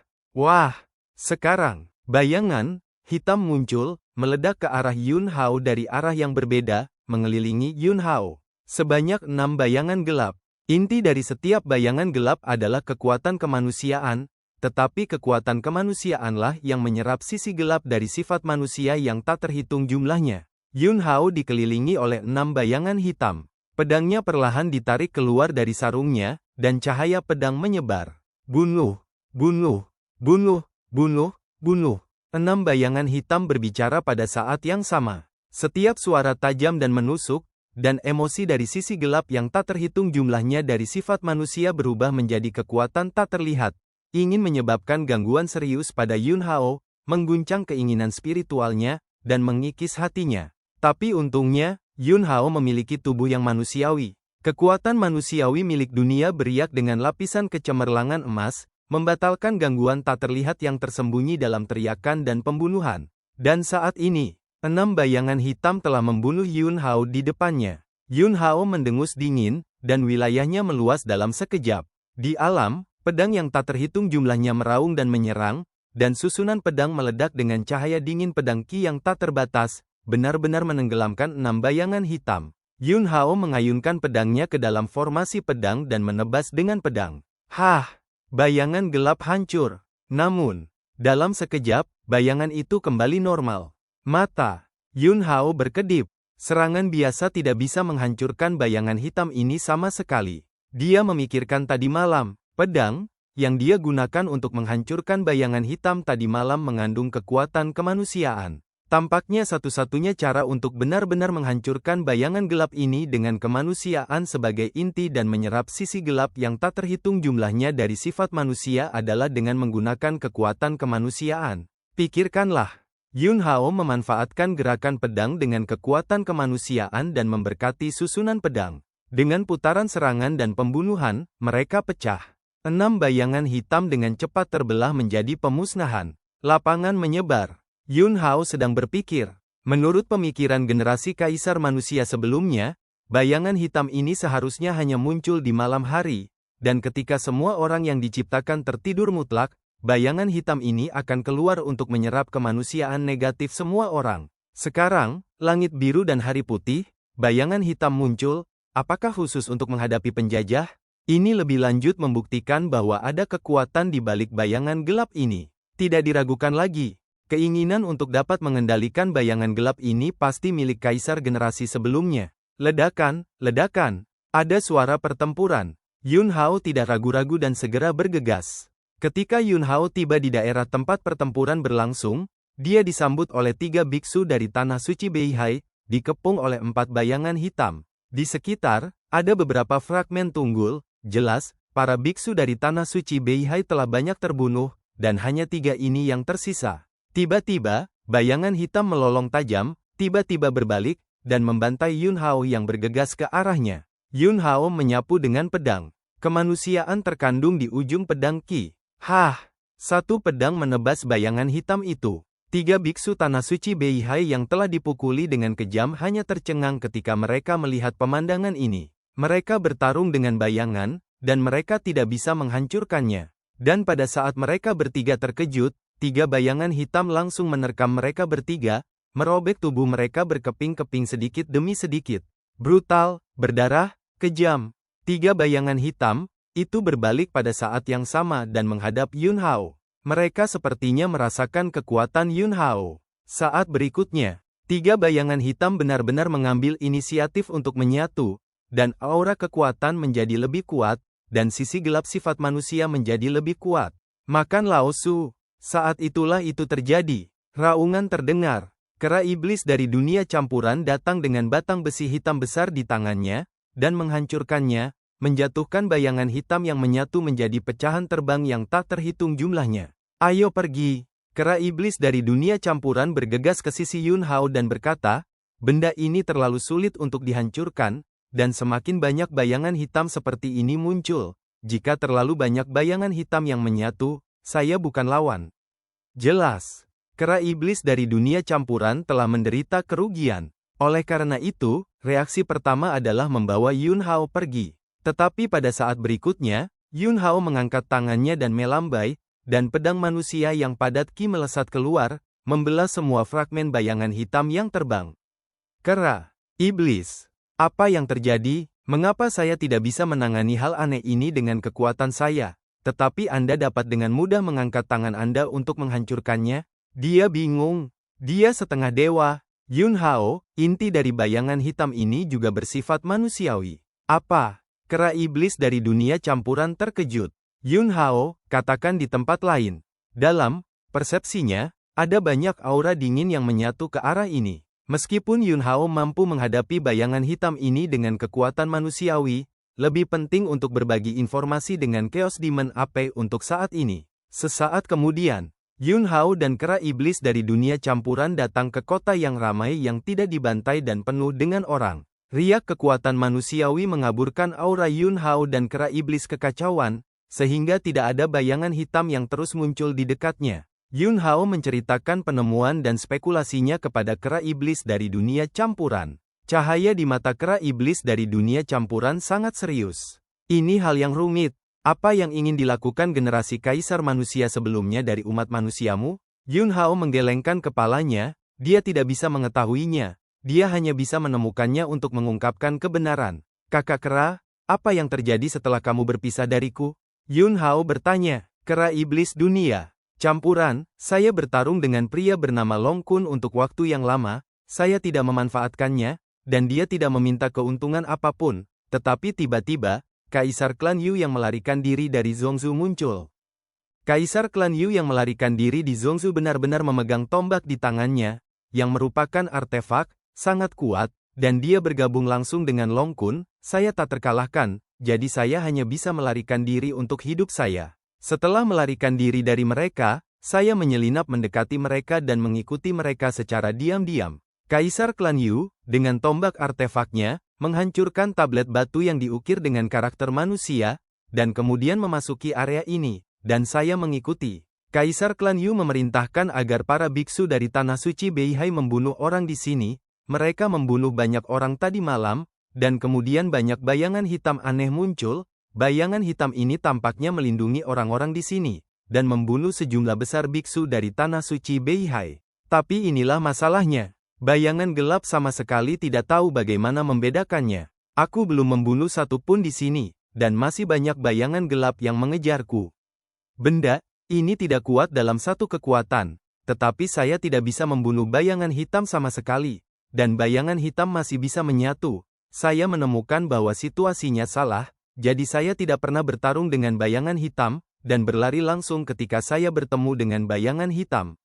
sekarang, bayangan hitam muncul, meledak ke arah Yun Hao dari arah yang berbeda, mengelilingi Yun Hao. Sebanyak 6 bayangan gelap. Inti dari setiap bayangan gelap adalah kekuatan kemanusiaan, tetapi kekuatan kemanusiaanlah yang menyerap sisi gelap dari sifat manusia yang tak terhitung jumlahnya. Yun Hao dikelilingi oleh 6 bayangan hitam. Pedangnya perlahan ditarik keluar dari sarungnya, dan cahaya pedang menyebar. Bunuh, bunuh, bunuh, bunuh, bunuh. 6 bayangan hitam berbicara pada saat yang sama. Setiap suara tajam dan menusuk, dan emosi dari sisi gelap yang tak terhitung jumlahnya dari sifat manusia berubah menjadi kekuatan tak terlihat, ingin menyebabkan gangguan serius pada Yun Hao, mengguncang keinginan spiritualnya, dan mengikis hatinya. Tapi untungnya, Yun Hao memiliki tubuh yang manusiawi. Kekuatan manusiawi milik dunia beriak dengan lapisan kecemerlangan emas, membatalkan gangguan tak terlihat yang tersembunyi dalam teriakan dan pembunuhan. Dan saat ini, 6 bayangan hitam telah membunuh Yun Hao di depannya. Yun Hao mendengus dingin, dan wilayahnya meluas dalam sekejap. Di alam, pedang yang tak terhitung jumlahnya meraung dan menyerang, dan susunan pedang meledak dengan cahaya dingin pedang Qi yang tak terbatas, benar-benar menenggelamkan 6 bayangan hitam. Yun Hao mengayunkan pedangnya ke dalam formasi pedang dan menebas dengan pedang. Bayangan gelap hancur. Namun, dalam sekejap, bayangan itu kembali normal. Mata Yun Hao berkedip. Serangan biasa tidak bisa menghancurkan bayangan hitam ini sama sekali. Dia memikirkan tadi malam, pedang yang dia gunakan untuk menghancurkan bayangan hitam tadi malam mengandung kekuatan kemanusiaan. Tampaknya satu-satunya cara untuk benar-benar menghancurkan bayangan gelap ini dengan kemanusiaan sebagai inti dan menyerap sisi gelap yang tak terhitung jumlahnya dari sifat manusia adalah dengan menggunakan kekuatan kemanusiaan. Pikirkanlah. Yun Hao memanfaatkan gerakan pedang dengan kekuatan kemanusiaan dan memberkati susunan pedang. Dengan putaran serangan dan pembunuhan, mereka pecah. 6 bayangan hitam dengan cepat terbelah menjadi pemusnahan. Lapangan menyebar. Yun Hao sedang berpikir. Menurut pemikiran generasi kaisar manusia sebelumnya, bayangan hitam ini seharusnya hanya muncul di malam hari, dan ketika semua orang yang diciptakan tertidur mutlak, bayangan hitam ini akan keluar untuk menyerap kemanusiaan negatif semua orang. Sekarang, langit biru dan hari putih, bayangan hitam muncul, apakah khusus untuk menghadapi penjajah? Ini lebih lanjut membuktikan bahwa ada kekuatan di balik bayangan gelap ini. Tidak diragukan lagi, keinginan untuk dapat mengendalikan bayangan gelap ini pasti milik kaisar generasi sebelumnya. Ledakan, ledakan, ada suara pertempuran. Yun Hao tidak ragu-ragu dan segera bergegas. Ketika Yun Hao tiba di daerah tempat pertempuran berlangsung, dia disambut oleh 3 biksu dari Tanah Suci Beihai, dikepung oleh 4 bayangan hitam. Di sekitar, ada beberapa fragmen tunggul, jelas, para biksu dari Tanah Suci Beihai telah banyak terbunuh, dan hanya 3 ini yang tersisa. Tiba-tiba, bayangan hitam melolong tajam, tiba-tiba berbalik, dan membantai Yun Hao yang bergegas ke arahnya. Yun Hao menyapu dengan pedang. Kemanusiaan terkandung di ujung pedang Qi. Hah! Satu pedang menebas bayangan hitam itu. 3 biksu Tanah Suci Beihai yang telah dipukuli dengan kejam hanya tercengang ketika mereka melihat pemandangan ini. Mereka bertarung dengan bayangan, dan mereka tidak bisa menghancurkannya. Dan pada saat mereka bertiga terkejut, 3 bayangan hitam langsung menerkam mereka bertiga, merobek tubuh mereka berkeping-keping sedikit demi sedikit. Brutal, berdarah, kejam. 3 bayangan hitam, itu berbalik pada saat yang sama dan menghadap Yun Hao. Mereka sepertinya merasakan kekuatan Yun Hao. Saat berikutnya, 3 bayangan hitam benar-benar mengambil inisiatif untuk menyatu, dan aura kekuatan menjadi lebih kuat, dan sisi gelap sifat manusia menjadi lebih kuat. Makan Lao Su. Saat itulah itu terjadi. Raungan terdengar. Kera iblis dari dunia campuran datang dengan batang besi hitam besar di tangannya, dan menghancurkannya, menjatuhkan bayangan hitam yang menyatu menjadi pecahan terbang yang tak terhitung jumlahnya. Ayo pergi. Kera iblis dari dunia campuran bergegas ke sisi Yun Hao dan berkata, benda ini terlalu sulit untuk dihancurkan, dan semakin banyak bayangan hitam seperti ini muncul. Jika terlalu banyak bayangan hitam yang menyatu, saya bukan lawan. Jelas, kera iblis dari dunia campuran telah menderita kerugian. Oleh karena itu, reaksi pertama adalah membawa Yun Hao pergi. Tetapi pada saat berikutnya, Yun Hao mengangkat tangannya dan melambai, dan pedang manusia yang padat Qi melesat keluar, membelah semua fragmen bayangan hitam yang terbang. Kera iblis, apa yang terjadi? Mengapa saya tidak bisa menangani hal aneh ini dengan kekuatan saya, tetapi Anda dapat dengan mudah mengangkat tangan Anda untuk menghancurkannya? Dia bingung. Dia setengah dewa. Yun Hao, inti dari bayangan hitam ini juga bersifat manusiawi. Apa? Kera iblis dari dunia campuran terkejut. Yun Hao, katakan di tempat lain. Dalam persepsinya, ada banyak aura dingin yang menyatu ke arah ini. Meskipun Yun Hao mampu menghadapi bayangan hitam ini dengan kekuatan manusiawi, lebih penting untuk berbagi informasi dengan Chaos Demon AP untuk saat ini. Sesaat kemudian, Yun Hao dan kera iblis dari dunia campuran datang ke kota yang ramai yang tidak dibantai dan penuh dengan orang. Riak kekuatan manusiawi mengaburkan aura Yun Hao dan kera iblis kekacauan, sehingga tidak ada bayangan hitam yang terus muncul di dekatnya. Yun Hao menceritakan penemuan dan spekulasinya kepada kera iblis dari dunia campuran. Cahaya di mata kera iblis dari dunia campuran sangat serius. Ini hal yang rumit. Apa yang ingin dilakukan generasi kaisar manusia sebelumnya dari umat manusiamu? Yun Hao menggelengkan kepalanya, dia tidak bisa mengetahuinya. Dia hanya bisa menemukannya untuk mengungkapkan kebenaran. Kakak kera, apa yang terjadi setelah kamu berpisah dariku? Yun Hao bertanya. Kera iblis dunia campuran, saya bertarung dengan pria bernama Long Kun untuk waktu yang lama, saya tidak memanfaatkannya, dan dia tidak meminta keuntungan apapun, tetapi tiba-tiba, Kaisar klan Yu yang melarikan diri dari Zhongzhou muncul. Kaisar klan Yu yang melarikan diri di Zhongzhou benar-benar memegang tombak di tangannya, yang merupakan artefak, sangat kuat, dan dia bergabung langsung dengan Long Kun, saya tak terkalahkan, jadi saya hanya bisa melarikan diri untuk hidup saya. Setelah melarikan diri dari mereka, saya menyelinap mendekati mereka dan mengikuti mereka secara diam-diam. Kaisar klan Yu, dengan tombak artefaknya, menghancurkan tablet batu yang diukir dengan karakter manusia, dan kemudian memasuki area ini, dan saya mengikuti. Kaisar klan Yu memerintahkan agar para biksu dari Tanah Suci Beihai membunuh orang di sini. Mereka membunuh banyak orang tadi malam, dan kemudian banyak bayangan hitam aneh muncul. Bayangan hitam ini tampaknya melindungi orang-orang di sini, dan membunuh sejumlah besar biksu dari Tanah Suci Beihai. Tapi inilah masalahnya. Bayangan gelap sama sekali tidak tahu bagaimana membedakannya. Aku belum membunuh satu pun di sini, dan masih banyak bayangan gelap yang mengejarku. Benda ini tidak kuat dalam satu kekuatan, tetapi saya tidak bisa membunuh bayangan hitam sama sekali. Dan bayangan hitam masih bisa menyatu. Saya menemukan bahwa situasinya salah, jadi saya tidak pernah bertarung dengan bayangan hitam, dan berlari langsung ketika saya bertemu dengan bayangan hitam.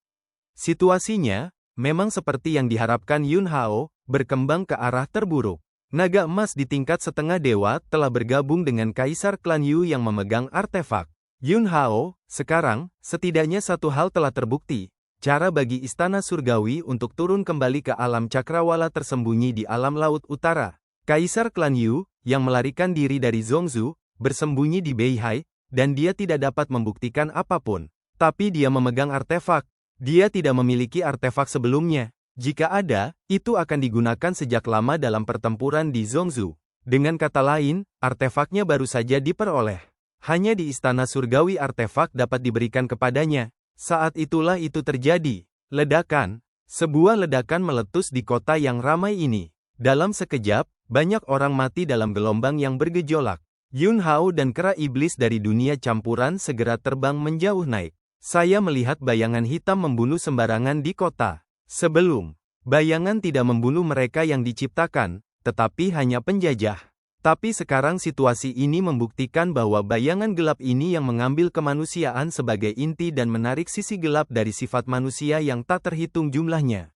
Situasinya, memang seperti yang diharapkan Yun Hao, berkembang ke arah terburuk. Naga emas di tingkat setengah dewa telah bergabung dengan Kaisar klan Yu yang memegang artefak. Yun Hao, sekarang, setidaknya satu hal telah terbukti. Cara bagi Istana Surgawi untuk turun kembali ke alam cakrawala tersembunyi di alam Laut Utara. Kaisar klan Yu, yang melarikan diri dari Zhongzhou, bersembunyi di Beihai, dan dia tidak dapat membuktikan apapun. Tapi dia memegang artefak. Dia tidak memiliki artefak sebelumnya. Jika ada, itu akan digunakan sejak lama dalam pertempuran di Zhongzhou. Dengan kata lain, artefaknya baru saja diperoleh. Hanya di Istana Surgawi artefak dapat diberikan kepadanya. Saat itulah itu terjadi. Ledakan. Sebuah ledakan meletus di kota yang ramai ini. Dalam sekejap, banyak orang mati dalam gelombang yang bergejolak. Yun Hao dan kera iblis dari dunia campuran segera terbang menjauh naik. Saya melihat bayangan hitam membunuh sembarangan di kota. Sebelum, bayangan tidak membunuh mereka yang diciptakan, tetapi hanya penjajah. Tapi sekarang situasi ini membuktikan bahwa bayangan gelap ini yang mengambil kemanusiaan sebagai inti dan menarik sisi gelap dari sifat manusia yang tak terhitung jumlahnya.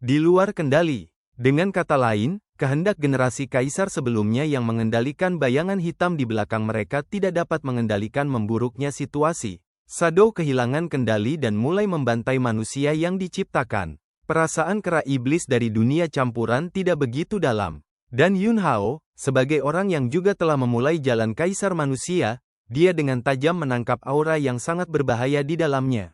Di luar kendali. Dengan kata lain, kehendak generasi kaisar sebelumnya yang mengendalikan bayangan hitam di belakang mereka tidak dapat mengendalikan memburuknya situasi. Shadow kehilangan kendali dan mulai membantai manusia yang diciptakan. Perasaan kera iblis dari dunia campuran tidak begitu dalam. Dan Yun Hao, sebagai orang yang juga telah memulai jalan kaisar manusia, dia dengan tajam menangkap aura yang sangat berbahaya di dalamnya.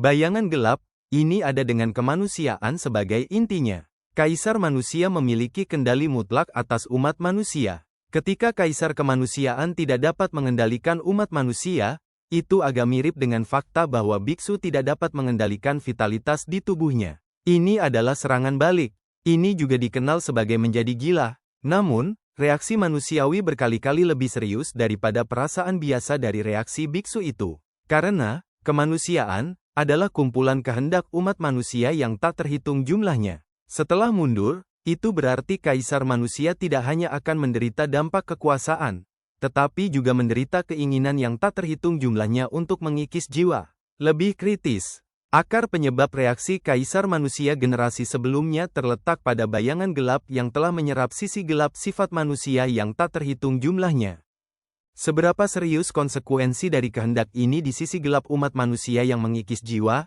Bayangan gelap, ini ada dengan kemanusiaan sebagai intinya. Kaisar manusia memiliki kendali mutlak atas umat manusia. Ketika kaisar kemanusiaan tidak dapat mengendalikan umat manusia, itu agak mirip dengan fakta bahwa biksu tidak dapat mengendalikan vitalitas di tubuhnya. Ini adalah serangan balik. Ini juga dikenal sebagai menjadi gila. Namun, reaksi manusiawi berkali-kali lebih serius daripada perasaan biasa dari reaksi biksu itu. Karena, kemanusiaan adalah kumpulan kehendak umat manusia yang tak terhitung jumlahnya. Setelah mundur, itu berarti kaisar manusia tidak hanya akan menderita dampak kekuasaan, tetapi juga menderita keinginan yang tak terhitung jumlahnya untuk mengikis jiwa. Lebih kritis, akar penyebab reaksi kaisar manusia generasi sebelumnya terletak pada bayangan gelap yang telah menyerap sisi gelap sifat manusia yang tak terhitung jumlahnya. Seberapa serius konsekuensi dari kehendak ini di sisi gelap umat manusia yang mengikis jiwa?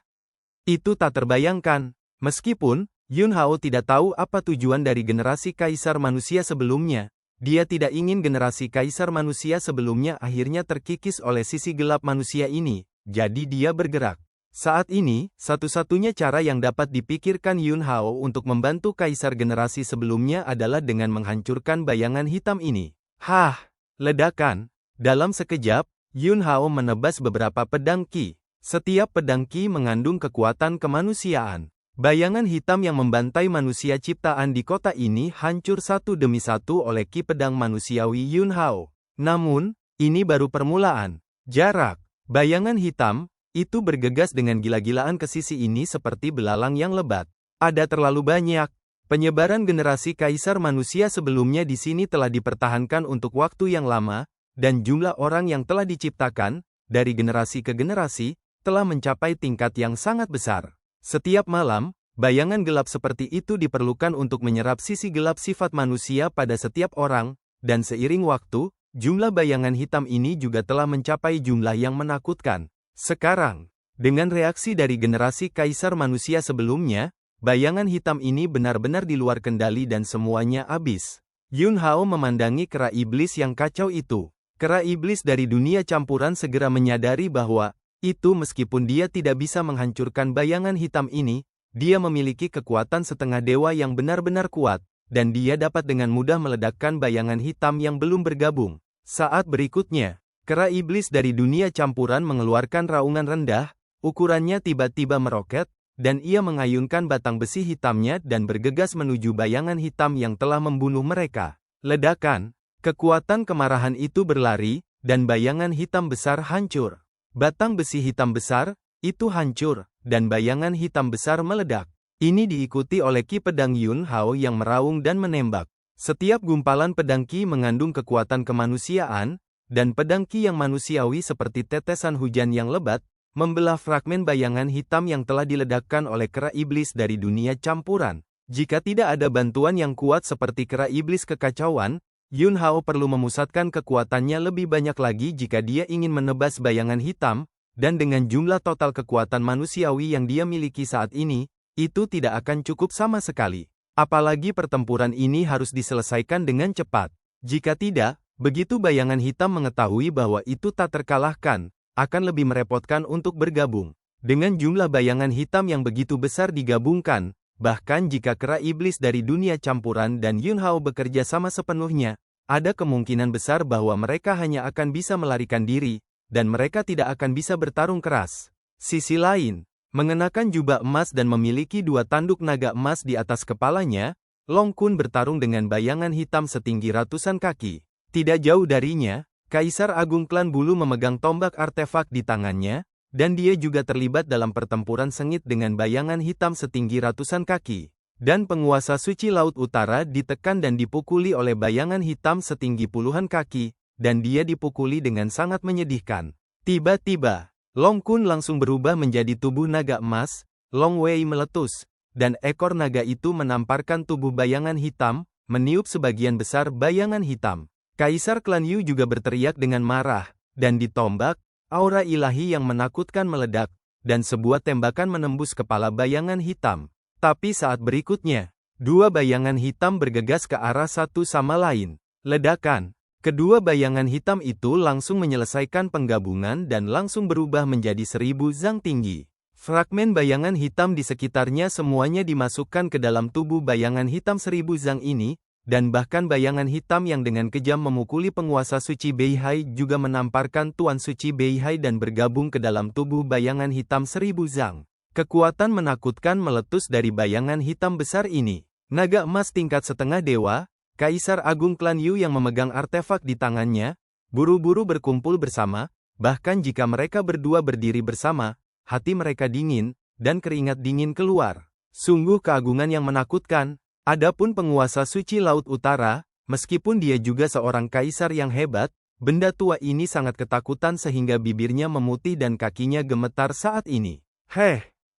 Itu tak terbayangkan. Meskipun Yun Hao tidak tahu apa tujuan dari generasi kaisar manusia sebelumnya, dia tidak ingin generasi kaisar manusia sebelumnya akhirnya terkikis oleh sisi gelap manusia ini, jadi dia bergerak. Saat ini, satu-satunya cara yang dapat dipikirkan Yun Hao untuk membantu kaisar generasi sebelumnya adalah dengan menghancurkan bayangan hitam ini. Hah! Ledakan! Dalam sekejap, Yun Hao menebas beberapa pedang Qi. Setiap pedang Qi mengandung kekuatan kemanusiaan. Bayangan hitam yang membantai manusia ciptaan di kota ini hancur satu demi satu oleh Qi pedang manusiawi Yun Hao. Namun, ini baru permulaan. Jarak. Bayangan hitam itu bergegas dengan gila-gilaan ke sisi ini seperti belalang yang lebat. Ada terlalu banyak. Penyebaran generasi kaisar manusia sebelumnya di sini telah dipertahankan untuk waktu yang lama, dan jumlah orang yang telah diciptakan, dari generasi ke generasi, telah mencapai tingkat yang sangat besar. Setiap malam, bayangan gelap seperti itu diperlukan untuk menyerap sisi gelap sifat manusia pada setiap orang, dan seiring waktu, jumlah bayangan hitam ini juga telah mencapai jumlah yang menakutkan. Sekarang, dengan reaksi dari generasi kaisar manusia sebelumnya, bayangan hitam ini benar-benar di luar kendali dan semuanya habis. Yun Hao memandangi kera iblis yang kacau itu. Kera iblis dari dunia campuran segera menyadari bahwa, itu meskipun dia tidak bisa menghancurkan bayangan hitam ini, dia memiliki kekuatan setengah dewa yang benar-benar kuat, dan dia dapat dengan mudah meledakkan bayangan hitam yang belum bergabung. Saat berikutnya, kera iblis dari dunia campuran mengeluarkan raungan rendah, ukurannya tiba-tiba meroket, dan ia mengayunkan batang besi hitamnya dan bergegas menuju bayangan hitam yang telah membunuh mereka. Ledakan, kekuatan kemarahan itu berlari, dan bayangan hitam besar hancur. Batang besi hitam besar, itu hancur, dan bayangan hitam besar meledak. Ini diikuti oleh Qi pedang Yun Hao yang meraung dan menembak. Setiap gumpalan pedang Qi mengandung kekuatan kemanusiaan, dan pedang Qi yang manusiawi seperti tetesan hujan yang lebat, membelah fragmen bayangan hitam yang telah diledakkan oleh kera iblis dari dunia campuran. Jika tidak ada bantuan yang kuat seperti kera iblis kekacauan, Yun Hao perlu memusatkan kekuatannya lebih banyak lagi jika dia ingin menebas bayangan hitam, dan dengan jumlah total kekuatan manusiawi yang dia miliki saat ini, itu tidak akan cukup sama sekali. Apalagi pertempuran ini harus diselesaikan dengan cepat. Jika tidak, begitu bayangan hitam mengetahui bahwa itu tak terkalahkan, akan lebih merepotkan untuk bergabung. Dengan jumlah bayangan hitam yang begitu besar digabungkan, bahkan jika kera iblis dari dunia campuran dan Yun Hao bekerja sama sepenuhnya, ada kemungkinan besar bahwa mereka hanya akan bisa melarikan diri, dan mereka tidak akan bisa bertarung keras. Sisi lain, mengenakan jubah emas dan memiliki 2 tanduk naga emas di atas kepalanya, Long Kun bertarung dengan bayangan hitam setinggi ratusan kaki. Tidak jauh darinya, Kaisar Agung Klan Bulu memegang tombak artefak di tangannya, dan dia juga terlibat dalam pertempuran sengit dengan bayangan hitam setinggi ratusan kaki. Dan penguasa suci Laut Utara ditekan dan dipukuli oleh bayangan hitam setinggi puluhan kaki, dan dia dipukuli dengan sangat menyedihkan. Tiba-tiba, Long Kun langsung berubah menjadi tubuh naga emas, Long Wei meletus, dan ekor naga itu menamparkan tubuh bayangan hitam, meniup sebagian besar bayangan hitam. Kaisar Klan Yu juga berteriak dengan marah, dan ditombak, aura ilahi yang menakutkan meledak, dan sebuah tembakan menembus kepala bayangan hitam. Tapi saat berikutnya, 2 bayangan hitam bergegas ke arah satu sama lain. Ledakan. Kedua bayangan hitam itu langsung menyelesaikan penggabungan dan langsung berubah menjadi 1000 zang tinggi. Fragmen bayangan hitam di sekitarnya semuanya dimasukkan ke dalam tubuh bayangan hitam 1000 zang ini, dan bahkan bayangan hitam yang dengan kejam memukuli penguasa suci Beihai juga menamparkan Tuan Suci Beihai dan bergabung ke dalam tubuh bayangan hitam 1000 zang. Kekuatan menakutkan meletus dari bayangan hitam besar ini. Naga emas tingkat setengah dewa, Kaisar Agung Klan Yu yang memegang artefak di tangannya, buru-buru berkumpul bersama, bahkan jika mereka berdua berdiri bersama, hati mereka dingin, dan keringat dingin keluar. Sungguh keagungan yang menakutkan. Adapun penguasa suci Laut Utara, meskipun dia juga seorang kaisar yang hebat, benda tua ini sangat ketakutan sehingga bibirnya memutih dan kakinya gemetar saat ini.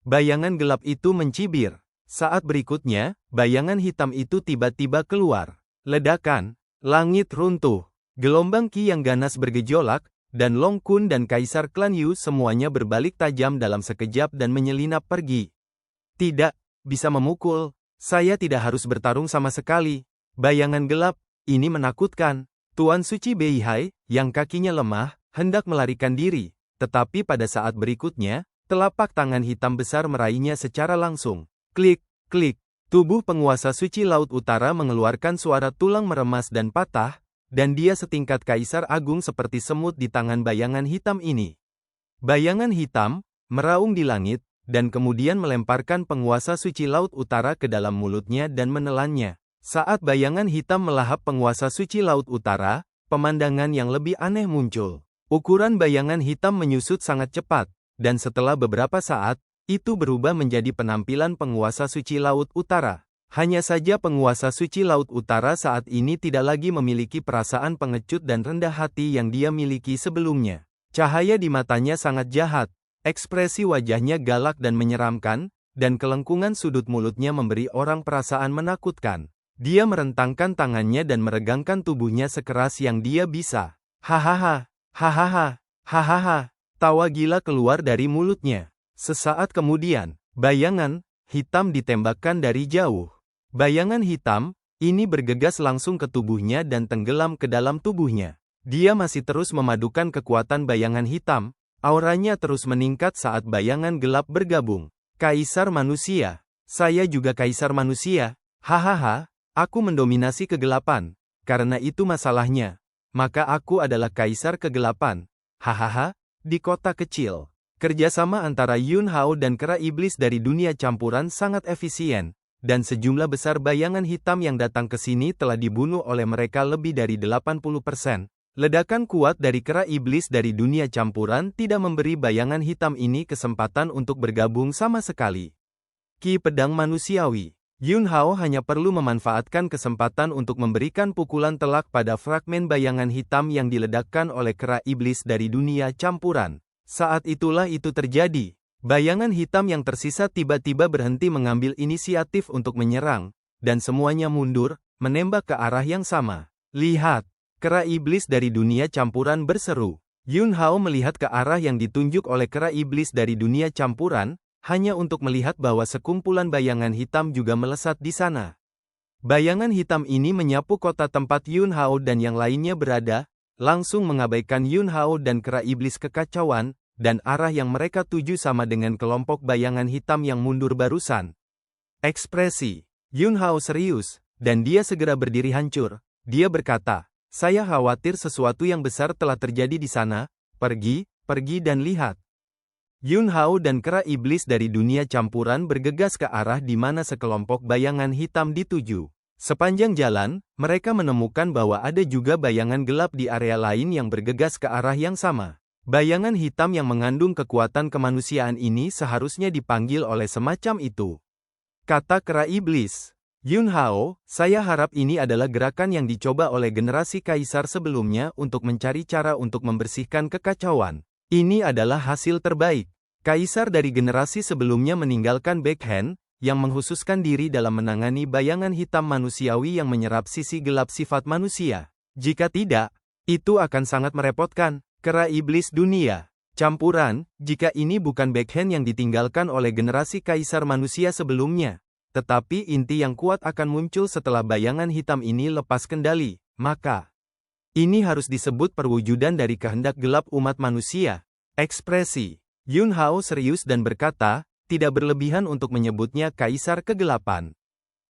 Bayangan gelap itu mencibir. Saat berikutnya, bayangan hitam itu tiba-tiba keluar. Ledakan, langit runtuh, gelombang ki yang ganas bergejolak, dan Long Kun dan Kaisar Klan Yu semuanya berbalik tajam dalam sekejap dan menyelinap pergi. Tidak bisa memukul. Saya tidak harus bertarung sama sekali. Bayangan gelap, ini menakutkan. Tuan Suci Beihai, yang kakinya lemah, hendak melarikan diri. Tetapi pada saat berikutnya, telapak tangan hitam besar meraihnya secara langsung. Klik, klik. Tubuh penguasa suci Laut Utara mengeluarkan suara tulang meremas dan patah, dan dia setingkat kaisar agung seperti semut di tangan bayangan hitam ini. Bayangan hitam, meraung di langit, dan kemudian melemparkan penguasa suci Laut Utara ke dalam mulutnya dan menelannya. Saat bayangan hitam melahap penguasa suci Laut Utara, pemandangan yang lebih aneh muncul. Ukuran bayangan hitam menyusut sangat cepat, dan setelah beberapa saat, itu berubah menjadi penampilan penguasa suci Laut Utara. Hanya saja penguasa suci Laut Utara saat ini tidak lagi memiliki perasaan pengecut dan rendah hati yang dia miliki sebelumnya. Cahaya di matanya sangat jahat. Ekspresi wajahnya galak dan menyeramkan, dan kelengkungan sudut mulutnya memberi orang perasaan menakutkan. Dia merentangkan tangannya dan meregangkan tubuhnya sekeras yang dia bisa. Hahaha, hahaha, hahaha. Tawa gila keluar dari mulutnya. Sesaat kemudian, bayangan hitam ditembakkan dari jauh. Bayangan hitam ini bergegas langsung ke tubuhnya dan tenggelam ke dalam tubuhnya. Dia masih terus memadukan kekuatan bayangan hitam. Auranya terus meningkat saat bayangan gelap bergabung. Kaisar manusia. Saya juga kaisar manusia. Hahaha, aku mendominasi kegelapan. Karena itu masalahnya. Maka aku adalah kaisar kegelapan. Hahaha, di kota kecil. Kerjasama antara Yun Hao dan kera iblis dari dunia campuran sangat efisien. Dan sejumlah besar bayangan hitam yang datang ke sini telah dibunuh oleh mereka lebih dari 80%. Ledakan kuat dari kera iblis dari dunia campuran tidak memberi bayangan hitam ini kesempatan untuk bergabung sama sekali. Ki pedang manusiawi. Yun Hao hanya perlu memanfaatkan kesempatan untuk memberikan pukulan telak pada fragmen bayangan hitam yang diledakkan oleh kera iblis dari dunia campuran. Saat itulah itu terjadi. Bayangan hitam yang tersisa tiba-tiba berhenti mengambil inisiatif untuk menyerang, dan semuanya mundur, menembak ke arah yang sama. Lihat! Kera iblis dari dunia campuran berseru. Yun Hao melihat ke arah yang ditunjuk oleh kera iblis dari dunia campuran, hanya untuk melihat bahwa sekumpulan bayangan hitam juga melesat di sana. Bayangan hitam ini menyapu kota tempat Yun Hao dan yang lainnya berada, langsung mengabaikan Yun Hao dan kera iblis kekacauan, dan arah yang mereka tuju sama dengan kelompok bayangan hitam yang mundur barusan. Ekspresi Yun Hao serius, dan dia segera berdiri hancur. Dia berkata, "Saya khawatir sesuatu yang besar telah terjadi di sana, pergi dan lihat." Yun Hao dan kera iblis dari dunia campuran bergegas ke arah di mana sekelompok bayangan hitam dituju. Sepanjang jalan, mereka menemukan bahwa ada juga bayangan gelap di area lain yang bergegas ke arah yang sama. Bayangan hitam yang mengandung kekuatan kemanusiaan ini seharusnya dipanggil oleh semacam itu. Kata kera iblis. Yun Hao, saya harap ini adalah gerakan yang dicoba oleh generasi kaisar sebelumnya untuk mencari cara untuk membersihkan kekacauan. Ini adalah hasil terbaik. Kaisar dari generasi sebelumnya meninggalkan backhand, yang menghususkan diri dalam menangani bayangan hitam manusiawi yang menyerap sisi gelap sifat manusia. Jika tidak, itu akan sangat merepotkan. Kera iblis dunia campuran, jika ini bukan backhand yang ditinggalkan oleh generasi kaisar manusia sebelumnya. Tetapi inti yang kuat akan muncul setelah bayangan hitam ini lepas kendali, maka ini harus disebut perwujudan dari kehendak gelap umat manusia. Ekspresi Yun Hao serius dan berkata, tidak berlebihan untuk menyebutnya kaisar kegelapan.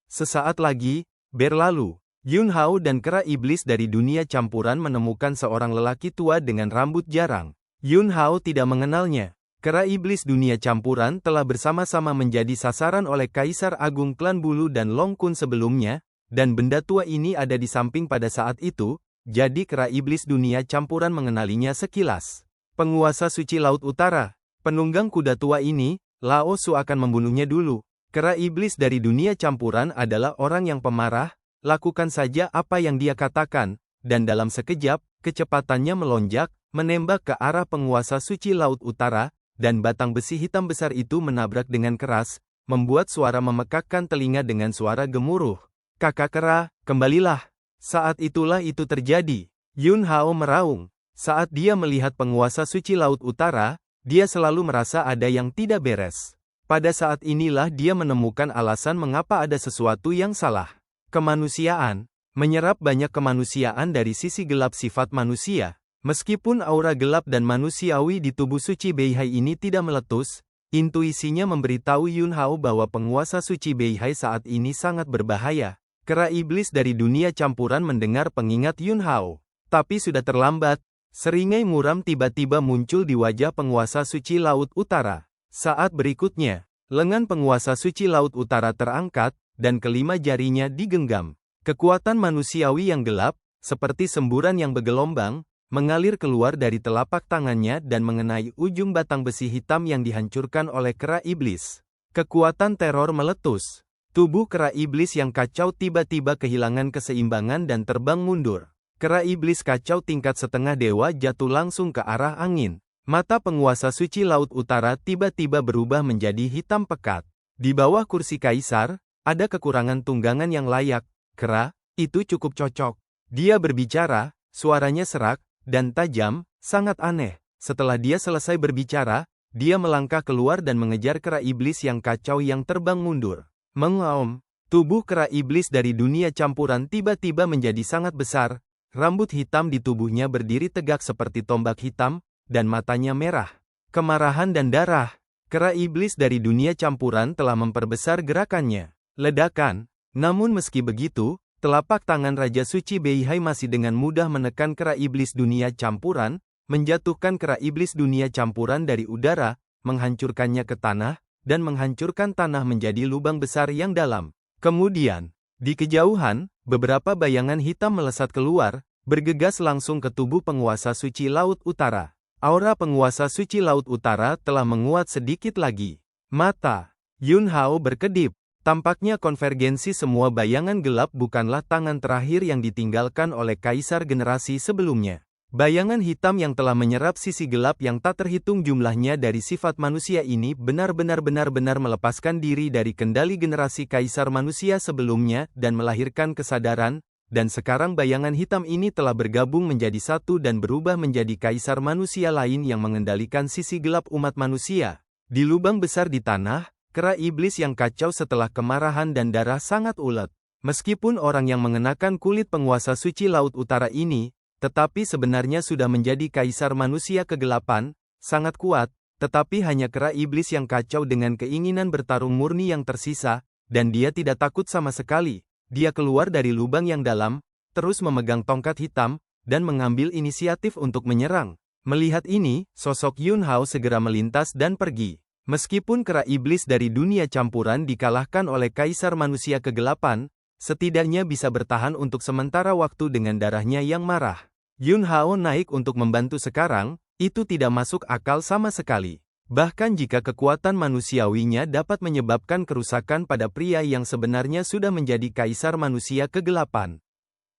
Sesaat lagi, berlalu, Yun Hao dan kera iblis dari dunia campuran menemukan seorang lelaki tua dengan rambut jarang. Yun Hao tidak mengenalnya. Kera iblis dunia campuran telah bersama-sama menjadi sasaran oleh Kaisar Agung Klan Bulu dan Long Kun sebelumnya, dan benda tua ini ada di samping pada saat itu, jadi kera iblis dunia campuran mengenalinya sekilas. Penguasa suci Laut Utara, penunggang kuda tua ini, Lao Su akan membunuhnya dulu. Kera iblis dari dunia campuran adalah orang yang pemarah, lakukan saja apa yang dia katakan, dan dalam sekejap, kecepatannya melonjak, menembak ke arah penguasa suci Laut Utara, dan batang besi hitam besar itu menabrak dengan keras, membuat suara memekakkan telinga dengan suara gemuruh. Kakak kera, kembalilah. Saat itulah itu terjadi. Yun Hao meraung. Saat dia melihat penguasa suci Laut Utara, dia selalu merasa ada yang tidak beres. Pada saat inilah dia menemukan alasan mengapa ada sesuatu yang salah. Kemanusiaan. Menyerap banyak kemanusiaan dari sisi gelap sifat manusia. Meskipun aura gelap dan manusiawi di tubuh suci Beihai ini tidak meletus, intuisinya memberitahu Yun Hao bahwa penguasa suci Beihai saat ini sangat berbahaya. Kera iblis dari dunia campuran mendengar pengingat Yun Hao. Tapi sudah terlambat. Seringai muram tiba-tiba muncul di wajah penguasa suci Laut Utara. Saat berikutnya, lengan penguasa suci Laut Utara terangkat, dan kelima jarinya digenggam. Kekuatan manusiawi yang gelap, seperti semburan yang bergelombang, mengalir keluar dari telapak tangannya dan mengenai ujung batang besi hitam yang dihancurkan oleh kera iblis. Kekuatan teror meletus. Tubuh kera iblis yang kacau tiba-tiba kehilangan keseimbangan dan terbang mundur. Kera iblis kacau tingkat setengah dewa jatuh langsung ke arah angin. Mata penguasa suci Laut Utara tiba-tiba berubah menjadi hitam pekat. Di bawah kursi kaisar, ada kekurangan tunggangan yang layak. Kera, itu cukup cocok. Dia berbicara, suaranya serak, dan tajam, sangat aneh. Setelah dia selesai berbicara, dia melangkah keluar dan mengejar kera iblis yang kacau yang terbang mundur. Mengaum, tubuh kera iblis dari dunia campuran tiba-tiba menjadi sangat besar, rambut hitam di tubuhnya berdiri tegak seperti tombak hitam, dan matanya merah. Kemarahan dan darah. Kera iblis dari dunia campuran telah memperbesar gerakannya. Ledakan. Namun meski begitu, telapak tangan Raja Suci Beihai masih dengan mudah menekan kera iblis dunia campuran, menjatuhkan kera iblis dunia campuran dari udara, menghancurkannya ke tanah, dan menghancurkan tanah menjadi lubang besar yang dalam. Kemudian, di kejauhan, beberapa bayangan hitam melesat keluar, bergegas langsung ke tubuh penguasa suci Laut Utara. Aura penguasa suci Laut Utara telah menguat sedikit lagi. Mata Yun Hao berkedip. Tampaknya konvergensi semua bayangan gelap bukanlah tangan terakhir yang ditinggalkan oleh kaisar generasi sebelumnya. Bayangan hitam yang telah menyerap sisi gelap yang tak terhitung jumlahnya dari sifat manusia ini benar-benar melepaskan diri dari kendali generasi kaisar manusia sebelumnya dan melahirkan kesadaran, dan sekarang bayangan hitam ini telah bergabung menjadi satu dan berubah menjadi kaisar manusia lain yang mengendalikan sisi gelap umat manusia. Di lubang besar di tanah, kera iblis yang kacau setelah kemarahan dan darah sangat ulet. Meskipun orang yang mengenakan kulit penguasa suci Laut Utara ini, tetapi sebenarnya sudah menjadi kaisar manusia kegelapan, sangat kuat, tetapi hanya kera iblis yang kacau dengan keinginan bertarung murni yang tersisa, dan dia tidak takut sama sekali. Dia keluar dari lubang yang dalam, terus memegang tongkat hitam, dan mengambil inisiatif untuk menyerang. Melihat ini, sosok Yun Hao segera melintas dan pergi. Meskipun kera iblis dari dunia campuran dikalahkan oleh kaisar manusia kegelapan, setidaknya bisa bertahan untuk sementara waktu dengan darahnya yang marah. Yun Hao naik untuk membantu sekarang, itu tidak masuk akal sama sekali. Bahkan jika kekuatan manusiawinya dapat menyebabkan kerusakan pada pria yang sebenarnya sudah menjadi kaisar manusia kegelapan.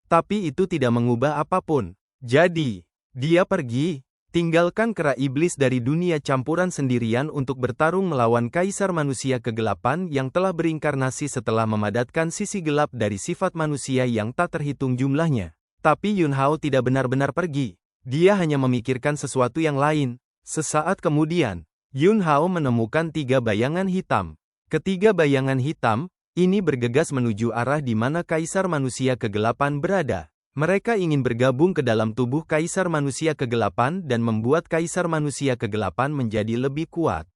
Tapi itu tidak mengubah apapun. Jadi, dia pergi, tinggalkan kera iblis dari dunia campuran sendirian untuk bertarung melawan kaisar manusia kegelapan yang telah berinkarnasi setelah memadatkan sisi gelap dari sifat manusia yang tak terhitung jumlahnya. Tapi Yun Hao tidak benar-benar pergi. Dia hanya memikirkan sesuatu yang lain. Sesaat kemudian, Yun Hao menemukan 3 bayangan hitam. Ketiga bayangan hitam ini bergegas menuju arah di mana kaisar manusia kegelapan berada. Mereka ingin bergabung ke dalam tubuh kaisar manusia kegelapan dan membuat kaisar manusia kegelapan menjadi lebih kuat.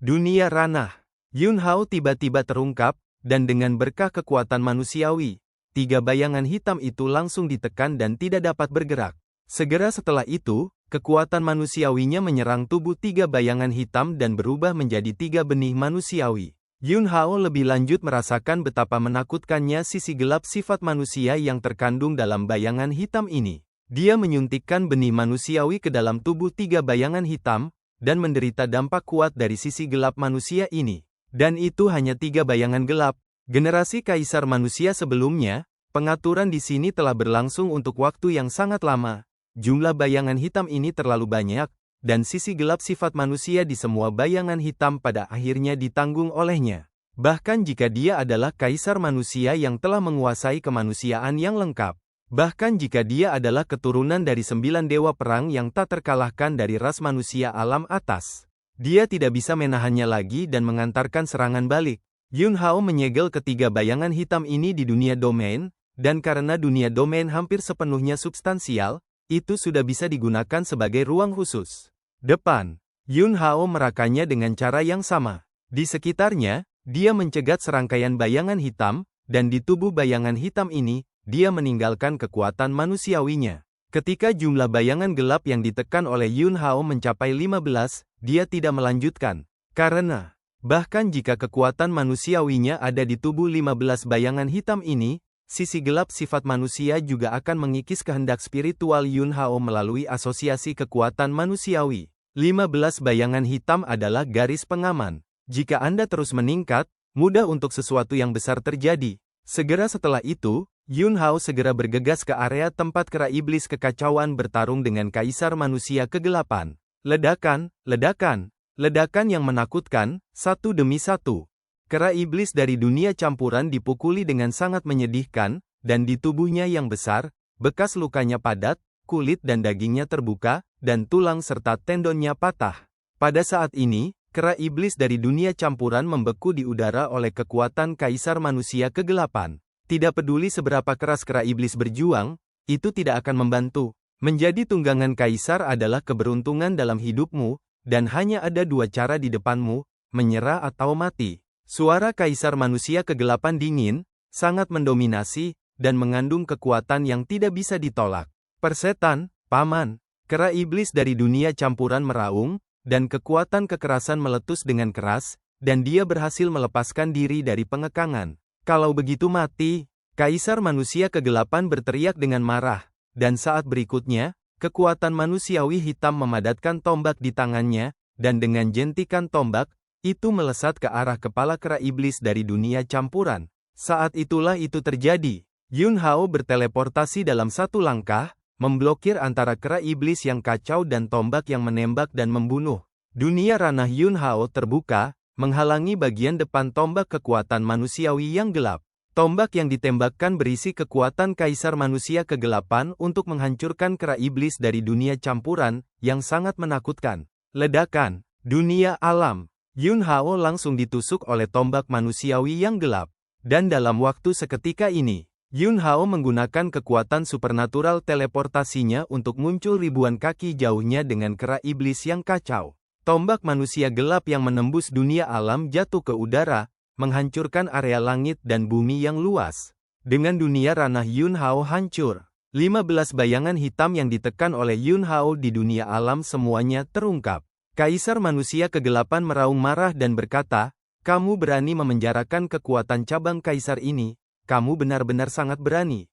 Dunia ranah. Yun Hao tiba-tiba terungkap, dan dengan berkah kekuatan manusiawi, 3 bayangan hitam itu langsung ditekan dan tidak dapat bergerak. Segera setelah itu, kekuatan manusiawinya menyerang tubuh 3 bayangan hitam dan berubah menjadi 3 benih manusiawi. Yun Hao lebih lanjut merasakan betapa menakutkannya sisi gelap sifat manusia yang terkandung dalam bayangan hitam ini. Dia menyuntikkan benih manusiawi ke dalam tubuh 3 bayangan hitam, dan menderita dampak kuat dari sisi gelap manusia ini. Dan itu hanya 3 bayangan gelap. Generasi kaisar manusia sebelumnya, pengaturan di sini telah berlangsung untuk waktu yang sangat lama. Jumlah bayangan hitam ini terlalu banyak, dan sisi gelap sifat manusia di semua bayangan hitam pada akhirnya ditanggung olehnya. Bahkan jika dia adalah kaisar manusia yang telah menguasai kemanusiaan yang lengkap. Bahkan jika dia adalah keturunan dari 9 dewa perang yang tak terkalahkan dari ras manusia alam atas. Dia tidak bisa menahannya lagi dan mengantarkan serangan balik. Yun Hao menyegel ketiga bayangan hitam ini di dunia domain, dan karena dunia domain hampir sepenuhnya substansial, itu sudah bisa digunakan sebagai ruang khusus. Depan, Yun Hao merakanya dengan cara yang sama. Di sekitarnya, dia mencegat serangkaian bayangan hitam, dan di tubuh bayangan hitam ini, dia meninggalkan kekuatan manusiawinya. Ketika jumlah bayangan gelap yang ditekan oleh Yun Hao mencapai 15, dia tidak melanjutkan. Karena, bahkan jika kekuatan manusiawinya ada di tubuh 15 bayangan hitam ini, sisi gelap sifat manusia juga akan mengikis kehendak spiritual Yun Hao melalui asosiasi kekuatan manusiawi. 15 bayangan hitam adalah garis pengaman. Jika Anda terus meningkat, mudah untuk sesuatu yang besar terjadi. Segera setelah itu, Yun Hao segera bergegas ke area tempat kera iblis kekacauan bertarung dengan kaisar manusia kegelapan. Ledakan, ledakan, ledakan yang menakutkan, satu demi satu. Kera iblis dari dunia campuran dipukuli dengan sangat menyedihkan, dan di tubuhnya yang besar, bekas lukanya padat, kulit dan dagingnya terbuka, dan tulang serta tendonnya patah. Pada saat ini, kera iblis dari dunia campuran membeku di udara oleh kekuatan kaisar manusia kegelapan. Tidak peduli seberapa keras kera iblis berjuang, itu tidak akan membantu. Menjadi tunggangan kaisar adalah keberuntungan dalam hidupmu, dan hanya ada 2 cara di depanmu, menyerah atau mati. Suara kaisar manusia kegelapan dingin, sangat mendominasi, dan mengandung kekuatan yang tidak bisa ditolak. Persetan, paman, kera iblis dari dunia campuran meraung, dan kekuatan kekerasan meletus dengan keras, dan dia berhasil melepaskan diri dari pengekangan. Kalau begitu mati, kaisar manusia kegelapan berteriak dengan marah, dan saat berikutnya, kekuatan manusiawi hitam memadatkan tombak di tangannya, dan dengan jentikan tombak, itu melesat ke arah kepala kera iblis dari dunia campuran. Saat itulah itu terjadi. Yun Hao berteleportasi dalam 1 langkah, memblokir antara kera iblis yang kacau dan tombak yang menembak dan membunuh. Dunia ranah Yun Hao terbuka, menghalangi bagian depan tombak kekuatan manusiawi yang gelap. Tombak yang ditembakkan berisi kekuatan Kaisar Manusia Kegelapan untuk menghancurkan kera iblis dari dunia campuran, yang sangat menakutkan. Ledakan, dunia alam. Yun Hao langsung ditusuk oleh tombak manusiawi yang gelap. Dan dalam waktu seketika ini, Yun Hao menggunakan kekuatan supernatural teleportasinya untuk muncul ribuan kaki jauhnya dengan kera iblis yang kacau. Tombak manusia gelap yang menembus dunia alam jatuh ke udara, menghancurkan area langit dan bumi yang luas. Dengan dunia ranah Yun Hao hancur, 15 bayangan hitam yang ditekan oleh Yun Hao di dunia alam semuanya terungkap. Kaisar Manusia Kegelapan meraung marah dan berkata, "Kamu berani memenjarakan kekuatan cabang kaisar ini, kamu benar-benar sangat berani."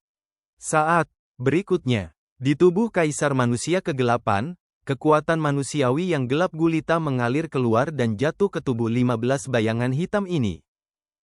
Saat berikutnya, di tubuh Kaisar Manusia Kegelapan, kekuatan manusiawi yang gelap gulita mengalir keluar dan jatuh ke tubuh 15 bayangan hitam ini.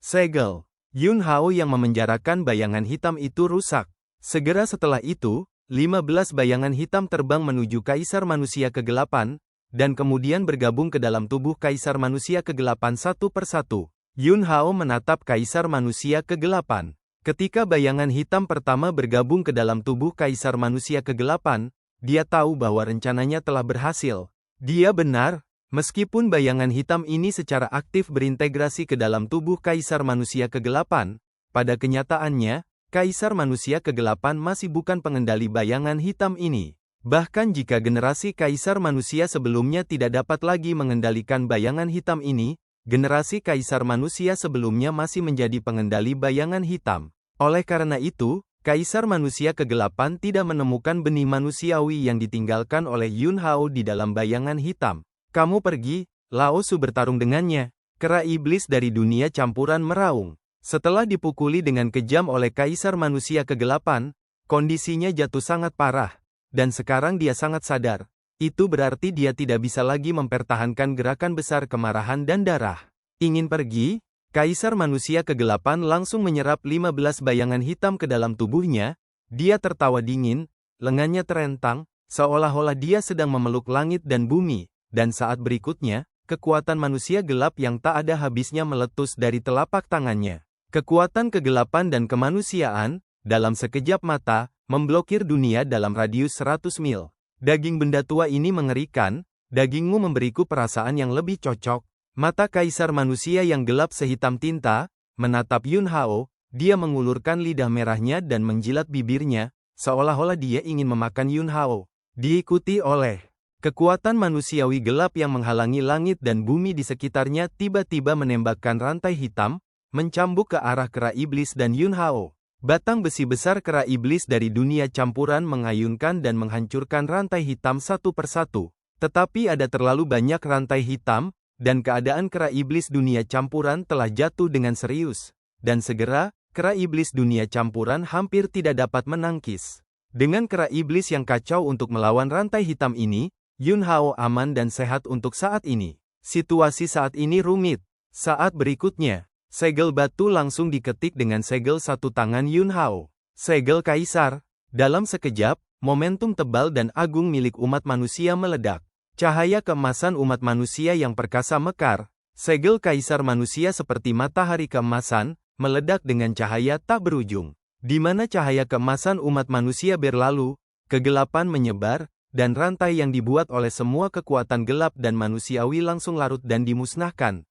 Segel Yun Hao yang memenjarakan bayangan hitam itu rusak. Segera setelah itu, 15 bayangan hitam terbang menuju Kaisar Manusia Kegelapan, dan kemudian bergabung ke dalam tubuh Kaisar Manusia Kegelapan satu persatu. Yun Hao menatap Kaisar Manusia Kegelapan. Ketika bayangan hitam pertama bergabung ke dalam tubuh Kaisar Manusia Kegelapan, dia tahu bahwa rencananya telah berhasil. Dia benar. Meskipun bayangan hitam ini secara aktif berintegrasi ke dalam tubuh Kaisar Manusia Kegelapan, pada kenyataannya, Kaisar Manusia Kegelapan masih bukan pengendali bayangan hitam ini. Bahkan jika generasi Kaisar Manusia sebelumnya tidak dapat lagi mengendalikan bayangan hitam ini, generasi Kaisar Manusia sebelumnya masih menjadi pengendali bayangan hitam. Oleh karena itu, Kaisar Manusia Kegelapan tidak menemukan benih manusiawi yang ditinggalkan oleh Yun Hao di dalam bayangan hitam. "Kamu pergi," Lao Su bertarung dengannya. Kera iblis dari dunia campuran meraung. Setelah dipukuli dengan kejam oleh Kaisar Manusia Kegelapan, kondisinya jatuh sangat parah. Dan sekarang dia sangat sadar. Itu berarti dia tidak bisa lagi mempertahankan gerakan besar kemarahan dan darah. Ingin pergi? Kaisar Manusia Kegelapan langsung menyerap 15 bayangan hitam ke dalam tubuhnya. Dia tertawa dingin, lengannya terentang, seolah-olah dia sedang memeluk langit dan bumi. Dan saat berikutnya, kekuatan manusia gelap yang tak ada habisnya meletus dari telapak tangannya. Kekuatan kegelapan dan kemanusiaan, dalam sekejap mata, memblokir dunia dalam radius 100 mil. Daging benda tua ini mengerikan, dagingmu memberiku perasaan yang lebih cocok. Mata Kaisar Manusia yang gelap sehitam tinta, menatap Yun Hao, dia mengulurkan lidah merahnya dan menjilat bibirnya, seolah-olah dia ingin memakan Yun Hao. Diikuti oleh kekuatan manusiawi gelap yang menghalangi langit dan bumi di sekitarnya tiba-tiba menembakkan rantai hitam, mencambuk ke arah kera iblis dan Yun Hao. Batang besi besar kera iblis dari dunia campuran mengayunkan dan menghancurkan rantai hitam satu persatu. Tetapi ada terlalu banyak rantai hitam, dan keadaan kera iblis dunia campuran telah jatuh dengan serius. Dan segera, kera iblis dunia campuran hampir tidak dapat menangkis. Dengan kera iblis yang kacau untuk melawan rantai hitam ini, Yun Hao aman dan sehat untuk saat ini. Situasi saat ini rumit. Saat berikutnya, segel batu langsung diketik dengan segel satu tangan Yun Hao. Segel Kaisar. Dalam sekejap, momentum tebal dan agung milik umat manusia meledak. Cahaya keemasan umat manusia yang perkasa mekar. Segel Kaisar Manusia seperti matahari keemasan, meledak dengan cahaya tak berujung. Di mana cahaya keemasan umat manusia berlalu, kegelapan menyebar, dan rantai yang dibuat oleh semua kekuatan gelap dan manusiawi langsung larut dan dimusnahkan.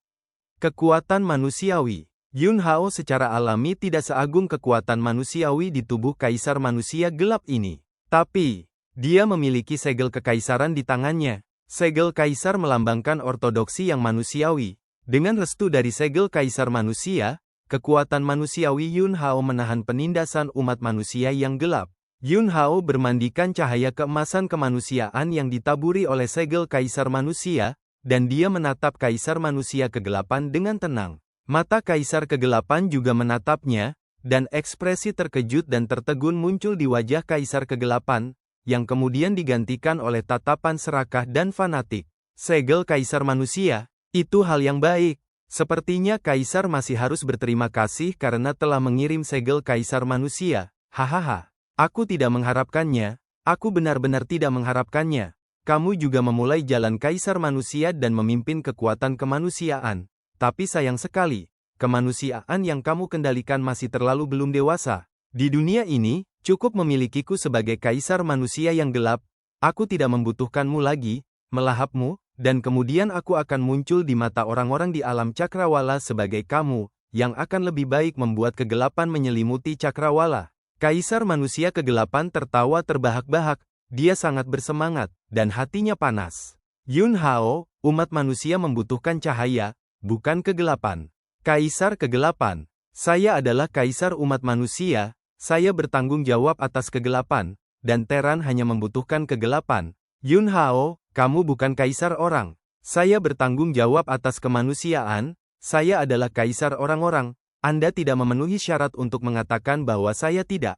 Kekuatan manusiawi. Yun Hao secara alami tidak seagung kekuatan manusiawi di tubuh Kaisar Manusia gelap ini. Tapi, dia memiliki segel kekaisaran di tangannya. Segel Kaisar melambangkan ortodoksi yang manusiawi. Dengan restu dari segel Kaisar Manusia, kekuatan manusiawi Yun Hao menahan penindasan umat manusia yang gelap. Yun Hao bermandikan cahaya keemasan kemanusiaan yang ditaburi oleh segel Kaisar Manusia, dan dia menatap Kaisar Manusia Kegelapan dengan tenang. Mata Kaisar Kegelapan juga menatapnya, dan ekspresi terkejut dan tertegun muncul di wajah Kaisar Kegelapan, yang kemudian digantikan oleh tatapan serakah dan fanatik. Segel Kaisar Manusia, itu hal yang baik. Sepertinya Kaisar masih harus berterima kasih karena telah mengirim segel Kaisar Manusia. Hahaha. Aku tidak mengharapkannya, aku benar-benar tidak mengharapkannya. Kamu juga memulai jalan Kaisar Manusia dan memimpin kekuatan kemanusiaan. Tapi sayang sekali, kemanusiaan yang kamu kendalikan masih terlalu belum dewasa. Di dunia ini, cukup memilikiku sebagai kaisar manusia yang gelap. Aku tidak membutuhkanmu lagi, melahapmu, dan kemudian aku akan muncul di mata orang-orang di alam cakrawala sebagai kamu, yang akan lebih baik membuat kegelapan menyelimuti cakrawala. Kaisar manusia kegelapan tertawa terbahak-bahak, dia sangat bersemangat, dan hatinya panas. Yun Hao, umat manusia membutuhkan cahaya, bukan kegelapan. Kaisar kegelapan. Saya adalah kaisar umat manusia, saya bertanggung jawab atas kegelapan, dan Teran hanya membutuhkan kegelapan. Yun Hao, kamu bukan kaisar orang. Saya bertanggung jawab atas kemanusiaan, saya adalah kaisar orang-orang. Anda tidak memenuhi syarat untuk mengatakan bahwa saya tidak.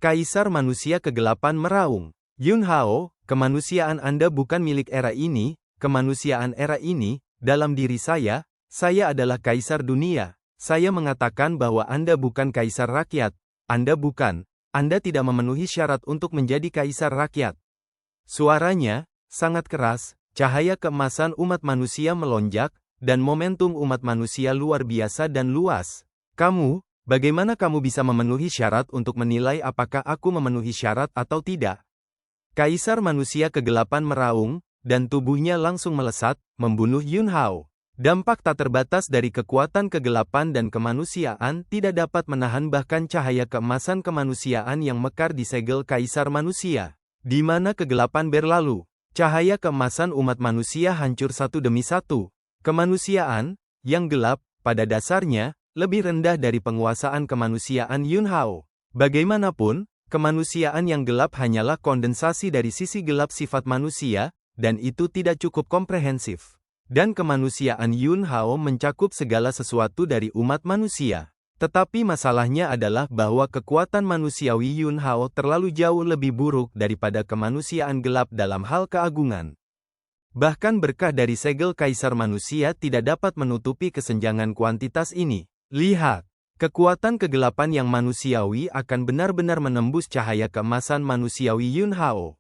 Kaisar manusia kegelapan meraung. Yun Hao, kemanusiaan Anda bukan milik era ini, kemanusiaan era ini, dalam diri saya adalah kaisar dunia. Saya mengatakan bahwa Anda bukan kaisar rakyat. Anda bukan. Anda tidak memenuhi syarat untuk menjadi kaisar rakyat. Suaranya sangat keras, cahaya keemasan umat manusia melonjak, dan momentum umat manusia luar biasa dan luas. Kamu, bagaimana kamu bisa memenuhi syarat untuk menilai apakah aku memenuhi syarat atau tidak? Kaisar manusia kegelapan meraung, dan tubuhnya langsung melesat, membunuh Yun Hao. Dampak tak terbatas dari kekuatan kegelapan dan kemanusiaan tidak dapat menahan bahkan cahaya keemasan kemanusiaan yang mekar di segel kaisar manusia. Di mana kegelapan berlalu, cahaya keemasan umat manusia hancur satu demi satu. Kemanusiaan, yang gelap, pada dasarnya, lebih rendah dari penguasaan kemanusiaan Yun Hao. Bagaimanapun, kemanusiaan yang gelap hanyalah kondensasi dari sisi gelap sifat manusia, dan itu tidak cukup komprehensif. Dan kemanusiaan Yun Hao mencakup segala sesuatu dari umat manusia. Tetapi masalahnya adalah bahwa kekuatan manusiawi Yun Hao terlalu jauh lebih buruk daripada kemanusiaan gelap dalam hal keagungan. Bahkan berkah dari segel kaisar manusia tidak dapat menutupi kesenjangan kuantitas ini. Lihat, kekuatan kegelapan yang manusiawi akan benar-benar menembus cahaya keemasan manusiawi Yun Hao.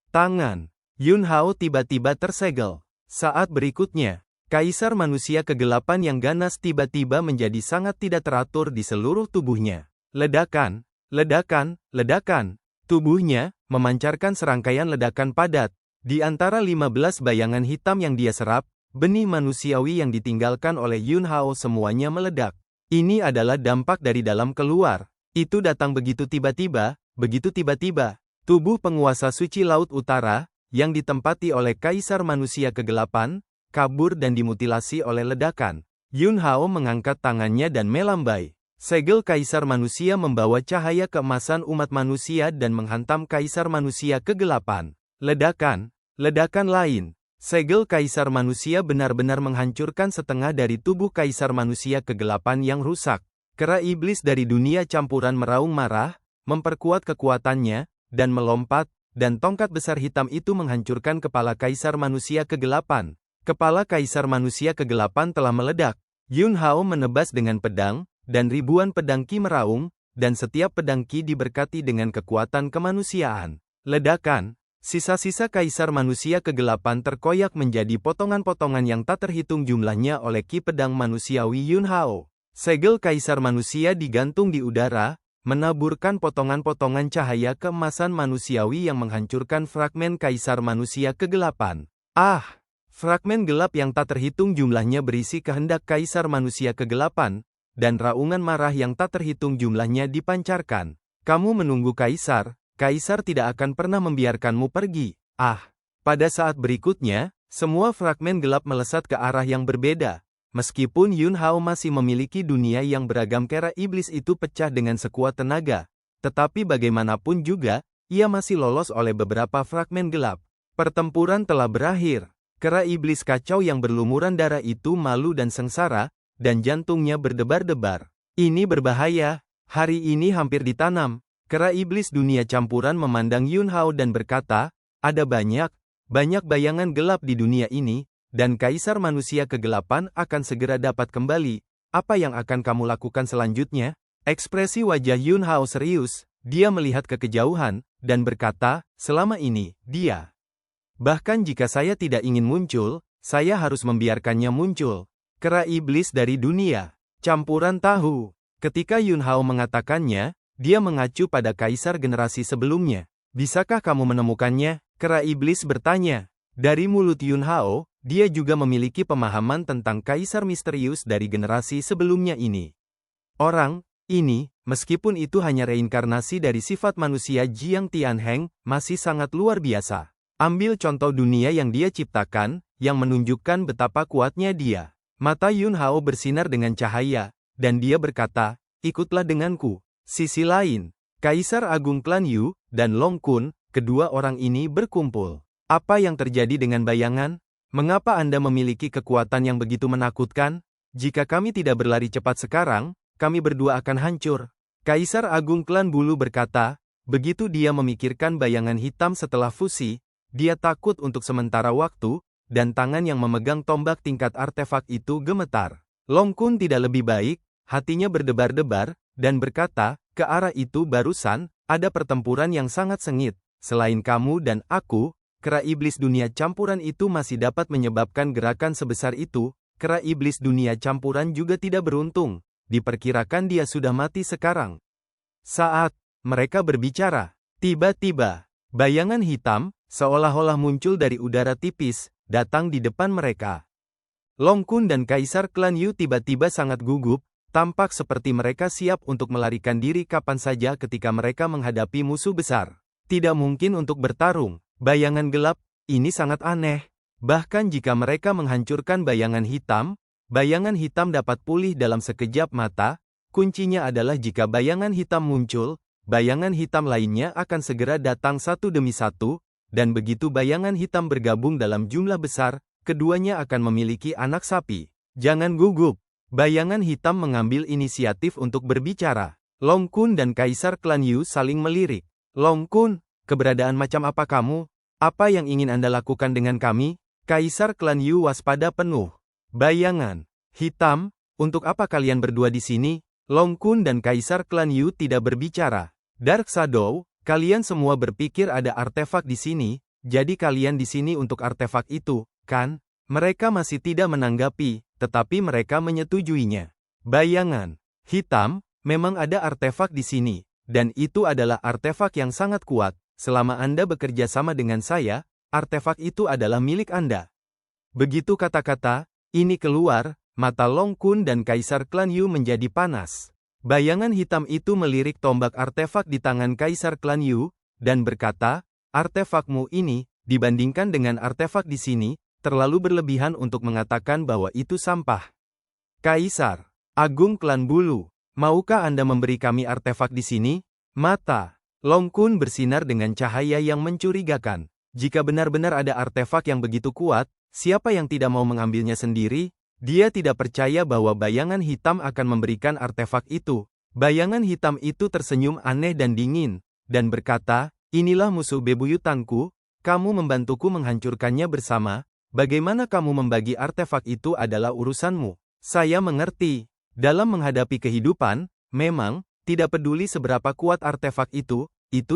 Tangan Yun Hao tiba-tiba tersegel. Saat berikutnya, kaisar manusia kegelapan yang ganas tiba-tiba menjadi sangat tidak teratur di seluruh tubuhnya. Ledakan, ledakan, ledakan. Tubuhnya memancarkan serangkaian ledakan padat. Di antara 15 bayangan hitam yang dia serap, benih manusiawi yang ditinggalkan oleh Yun Hao semuanya meledak. Ini adalah dampak dari dalam keluar. Itu datang begitu tiba-tiba, begitu tiba-tiba. Tubuh penguasa suci Laut Utara, yang ditempati oleh kaisar manusia kegelapan, kabur dan dimutilasi oleh ledakan. Yun Hao mengangkat tangannya dan melambai. Segel kaisar manusia membawa cahaya keemasan umat manusia dan menghantam kaisar manusia kegelapan. Ledakan, ledakan lain. Segel kaisar manusia benar-benar menghancurkan setengah dari tubuh kaisar manusia kegelapan yang rusak. Kera iblis dari dunia campuran meraung marah, memperkuat kekuatannya, dan melompat, dan tongkat besar hitam itu menghancurkan kepala kaisar manusia kegelapan. Kepala kaisar manusia kegelapan telah meledak. Yun Hao menebas dengan pedang, dan ribuan pedang Qi meraung, dan setiap pedang Qi diberkati dengan kekuatan kemanusiaan. Ledakan, sisa-sisa kaisar manusia kegelapan terkoyak menjadi potongan-potongan yang tak terhitung jumlahnya oleh Qi pedang manusiawi Yun Hao. Segel kaisar manusia digantung di udara, menaburkan potongan-potongan cahaya keemasan manusiawi yang menghancurkan fragmen kaisar manusia kegelapan. Ah! Fragmen gelap yang tak terhitung jumlahnya berisi kehendak kaisar manusia kegelapan, dan raungan marah yang tak terhitung jumlahnya dipancarkan. Kamu menunggu kaisar, kaisar tidak akan pernah membiarkanmu pergi. Ah! Pada saat berikutnya, semua fragmen gelap melesat ke arah yang berbeda. Meskipun Yun Hao masih memiliki dunia yang beragam, kera iblis itu pecah dengan sekuat tenaga. Tetapi bagaimanapun juga, ia masih lolos oleh beberapa fragmen gelap. Pertempuran telah berakhir. Kera iblis kacau yang berlumuran darah itu malu dan sengsara, dan jantungnya berdebar-debar. Ini berbahaya, hari ini hampir ditanam. Kera iblis dunia campuran memandang Yun Hao dan berkata, ada banyak bayangan gelap di dunia ini, dan kaisar manusia kegelapan akan segera dapat kembali. Apa yang akan kamu lakukan selanjutnya? Ekspresi wajah Yun Hao serius, dia melihat ke kejauhan, dan berkata, selama ini, dia. Bahkan jika saya tidak ingin muncul, saya harus membiarkannya muncul. Kera iblis dari dunia. Campuran tahu. Ketika Yun Hao mengatakannya, dia mengacu pada kaisar generasi sebelumnya. Bisakah kamu menemukannya? Kera iblis bertanya. Dari mulut Yun Hao, dia juga memiliki pemahaman tentang kaisar misterius dari generasi sebelumnya ini. Orang ini, meskipun itu hanya reinkarnasi dari sifat manusia Jiang Tianheng, masih sangat luar biasa. Ambil contoh dunia yang dia ciptakan, yang menunjukkan betapa kuatnya dia. Mata Yun Hao bersinar dengan cahaya, dan dia berkata, ikutlah denganku. Sisi lain, Kaisar Agung Klan Yu, dan Long Kun, kedua orang ini berkumpul. Apa yang terjadi dengan bayangan? Mengapa Anda memiliki kekuatan yang begitu menakutkan? Jika kami tidak berlari cepat sekarang, kami berdua akan hancur. Kaisar Agung Klan Bulu berkata, begitu dia memikirkan bayangan hitam setelah fusi, dia takut untuk sementara waktu, dan tangan yang memegang tombak tingkat artefak itu gemetar. Long Kun tidak lebih baik, hatinya berdebar-debar, dan berkata, ke arah itu barusan, ada pertempuran yang sangat sengit. Selain kamu dan aku, kera iblis dunia campuran itu masih dapat menyebabkan gerakan sebesar itu. Kera iblis dunia campuran juga tidak beruntung. Diperkirakan dia sudah mati sekarang. Saat mereka berbicara, tiba-tiba, bayangan hitam, seolah-olah muncul dari udara tipis, datang di depan mereka. Long Kun dan Kaisar Klan Yu tiba-tiba sangat gugup, tampak seperti mereka siap untuk melarikan diri kapan saja ketika mereka menghadapi musuh besar. Tidak mungkin untuk bertarung. Bayangan gelap, ini sangat aneh. Bahkan jika mereka menghancurkan bayangan hitam dapat pulih dalam sekejap mata. Kuncinya adalah jika bayangan hitam muncul, bayangan hitam lainnya akan segera datang satu demi satu, dan begitu bayangan hitam bergabung dalam jumlah besar, keduanya akan memiliki anak sapi. Jangan gugup. Bayangan hitam mengambil inisiatif untuk berbicara. Long Kun dan Kaisar Klan Yu saling melirik. Long Kun, keberadaan macam apa kamu? Apa yang ingin Anda lakukan dengan kami? Kaisar Klan Yu waspada penuh. Bayangan hitam, untuk apa kalian berdua di sini? Long Kun dan Kaisar Klan Yu tidak berbicara. Dark Shadow, kalian semua berpikir ada artefak di sini, jadi kalian di sini untuk artefak itu, kan? Mereka masih tidak menanggapi, tetapi mereka menyetujuinya. Bayangan hitam, memang ada artefak di sini, dan itu adalah artefak yang sangat kuat. Selama Anda bekerja sama dengan saya, artefak itu adalah milik Anda. Begitu kata-kata ini keluar, mata Long Kun dan Kaisar Klan Yu menjadi panas. Bayangan hitam itu melirik tombak artefak di tangan Kaisar Klan Yu, dan berkata, artefakmu ini, dibandingkan dengan artefak di sini, terlalu berlebihan untuk mengatakan bahwa itu sampah. Kaisar Agung Klan Bulu, maukah Anda memberi kami artefak di sini? Mata Long Kun bersinar dengan cahaya yang mencurigakan. Jika benar-benar ada artefak yang begitu kuat, siapa yang tidak mau mengambilnya sendiri? Dia tidak percaya bahwa bayangan hitam akan memberikan artefak itu. Bayangan hitam itu tersenyum aneh dan dingin, dan berkata, inilah musuh bebuyutanku, kamu membantuku menghancurkannya bersama. Bagaimana kamu membagi artefak itu adalah urusanmu. Saya mengerti. Dalam menghadapi kehidupan, memang, tidak peduli seberapa kuat artefak itu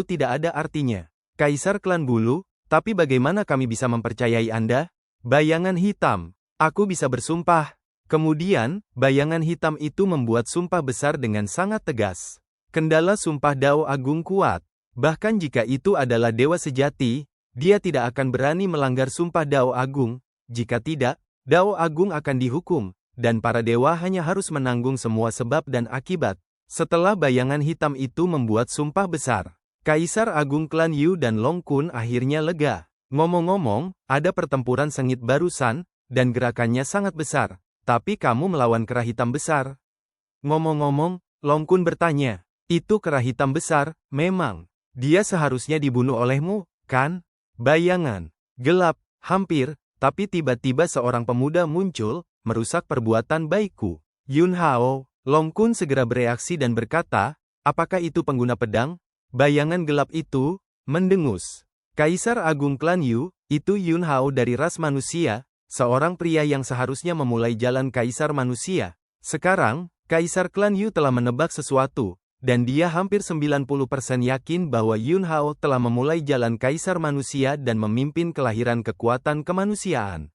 tidak ada artinya. Kaisar Klan Bulu, tapi bagaimana kami bisa mempercayai Anda? Bayangan hitam. Aku bisa bersumpah. Kemudian, bayangan hitam itu membuat sumpah besar dengan sangat tegas. Kendala sumpah Dao Agung kuat. Bahkan jika itu adalah dewa sejati, dia tidak akan berani melanggar sumpah Dao Agung. Jika tidak, Dao Agung akan dihukum, dan para dewa hanya harus menanggung semua sebab dan akibat. Setelah bayangan hitam itu membuat sumpah besar, Kaisar Agung Klan Yu dan Long Kun akhirnya lega. Ngomong-ngomong, ada pertempuran sengit barusan, dan gerakannya sangat besar. Tapi kamu melawan kera hitam besar. Ngomong-ngomong, Long Kun bertanya, itu kera hitam besar, memang. Dia seharusnya dibunuh olehmu, kan? Bayangan gelap, hampir, tapi tiba-tiba seorang pemuda muncul, merusak perbuatan baikku. Yun Hao, Long Kun segera bereaksi dan berkata, apakah itu pengguna pedang? Bayangan gelap itu mendengus. Kaisar Agung Klan Yu, itu Yun Hao dari ras manusia, seorang pria yang seharusnya memulai jalan kaisar manusia. Sekarang, Kaisar Klan Yu telah menebak sesuatu. Dan dia hampir 90% yakin bahwa Yun Hao telah memulai jalan kaisar manusia dan memimpin kelahiran kekuatan kemanusiaan.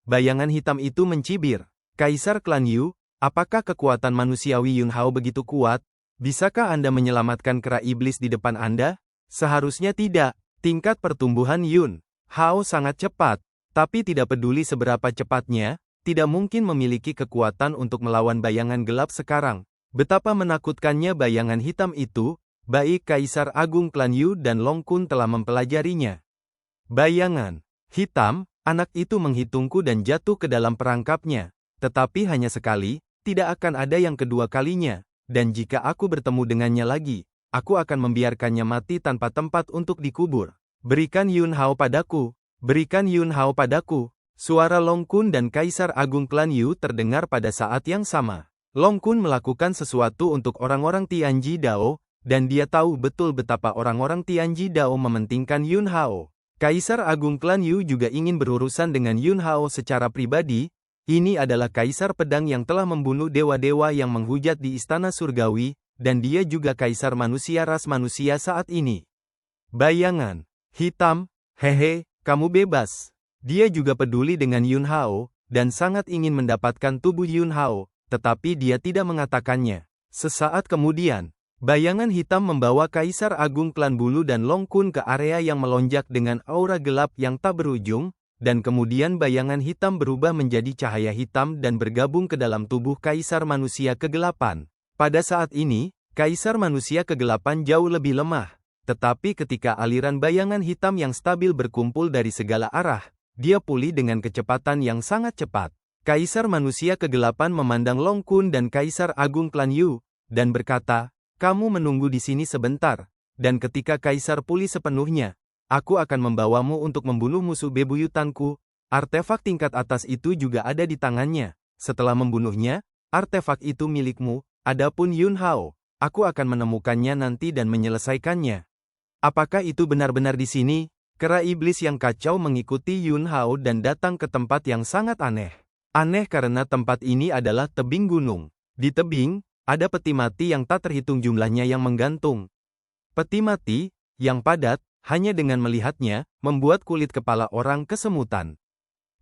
Bayangan hitam itu mencibir. Kaisar Klan Yu, Apakah kekuatan manusiawi Yun Hao begitu kuat? Bisakah Anda menyelamatkan kera iblis di depan Anda? Seharusnya tidak. Tingkat pertumbuhan Yun Hao sangat cepat, tapi tidak peduli seberapa cepatnya, tidak mungkin memiliki kekuatan untuk melawan bayangan gelap sekarang. Betapa menakutkannya bayangan hitam itu, baik Kaisar Agung Klan Yu dan Long Kun telah mempelajarinya. Bayangan hitam, anak itu menghitungku dan jatuh ke dalam perangkapnya. Tetapi hanya sekali, tidak akan ada yang kedua kalinya. Dan jika aku bertemu dengannya lagi, aku akan membiarkannya mati tanpa tempat untuk dikubur. Berikan Yun Hao padaku. Berikan Yun Hao padaku. Suara Long Kun dan Kaisar Agung Klan Yu terdengar pada saat yang sama. Long Kun melakukan sesuatu untuk orang-orang Tianji Dao, dan dia tahu betul betapa orang-orang Tianji Dao mementingkan Yun Hao. Kaisar Agung Klan Yu juga ingin berurusan dengan Yun Hao secara pribadi. Ini adalah Kaisar Pedang yang telah membunuh dewa-dewa yang menghujat di Istana Surgawi, dan dia juga Kaisar Manusia ras manusia saat ini. Bayangan hitam, hehe, kamu bebas. Dia juga peduli dengan Yun Hao, dan sangat ingin mendapatkan tubuh Yun Hao, tetapi dia tidak mengatakannya. Sesaat kemudian, bayangan hitam membawa Kaisar Agung Klan Bulu dan Long Kun ke area yang melonjak dengan aura gelap yang tak berujung, dan kemudian bayangan hitam berubah menjadi cahaya hitam dan bergabung ke dalam tubuh Kaisar Manusia Kegelapan. Pada saat ini, Kaisar Manusia Kegelapan jauh lebih lemah, tetapi ketika aliran bayangan hitam yang stabil berkumpul dari segala arah, dia pulih dengan kecepatan yang sangat cepat. Kaisar Manusia Kegelapan memandang Long Kun dan Kaisar Agung Klan Yu, dan berkata, "Kamu menunggu di sini sebentar, dan ketika Kaisar pulih sepenuhnya, aku akan membawamu untuk membunuh musuh bebuyutanku." Artefak tingkat atas itu juga ada di tangannya. Setelah membunuhnya, artefak itu milikmu. Adapun Yun Hao, aku akan menemukannya nanti dan menyelesaikannya. Apakah itu benar-benar di sini? Kera iblis yang kacau mengikuti Yun Hao dan datang ke tempat yang sangat aneh. Aneh karena tempat ini adalah tebing gunung. Di tebing, ada peti mati yang tak terhitung jumlahnya yang menggantung. Peti mati, yang padat, hanya dengan melihatnya, membuat kulit kepala orang kesemutan.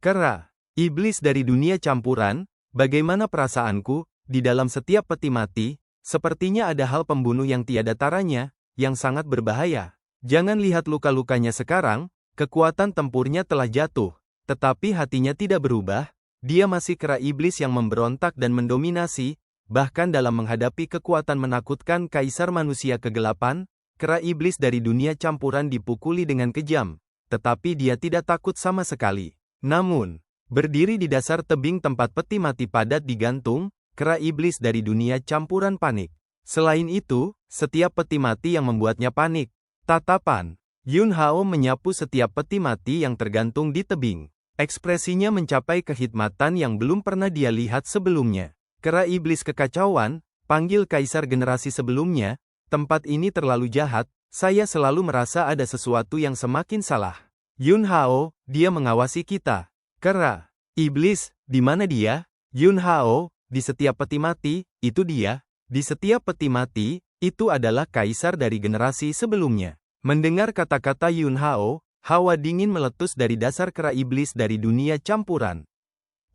Kera iblis dari dunia campuran, bagaimana perasaanku, di dalam setiap peti mati, sepertinya ada hal pembunuh yang tiada taranya, yang sangat berbahaya. Jangan lihat luka-lukanya sekarang, kekuatan tempurnya telah jatuh, tetapi hatinya tidak berubah, dia masih kera iblis yang memberontak dan mendominasi, bahkan dalam menghadapi kekuatan menakutkan Kaisar Manusia Kegelapan. Kera iblis dari dunia campuran dipukuli dengan kejam, tetapi dia tidak takut sama sekali. Namun, berdiri di dasar tebing tempat peti mati padat digantung, kera iblis dari dunia campuran panik. Selain itu, setiap peti mati yang membuatnya panik. Tatapan Yun Hao menyapu setiap peti mati yang tergantung di tebing. Ekspresinya mencapai kehikmatan yang belum pernah dia lihat sebelumnya. Kera iblis kekacauan, panggil Kaisar generasi sebelumnya. Tempat ini terlalu jahat, saya selalu merasa ada sesuatu yang semakin salah. Yun Hao, dia mengawasi kita. Kera iblis, di mana dia? Yun Hao, di setiap peti mati, itu dia. Di setiap peti mati, itu adalah Kaisar dari generasi sebelumnya. Mendengar kata-kata Yun Hao, hawa dingin meletus dari dasar kera iblis dari dunia campuran.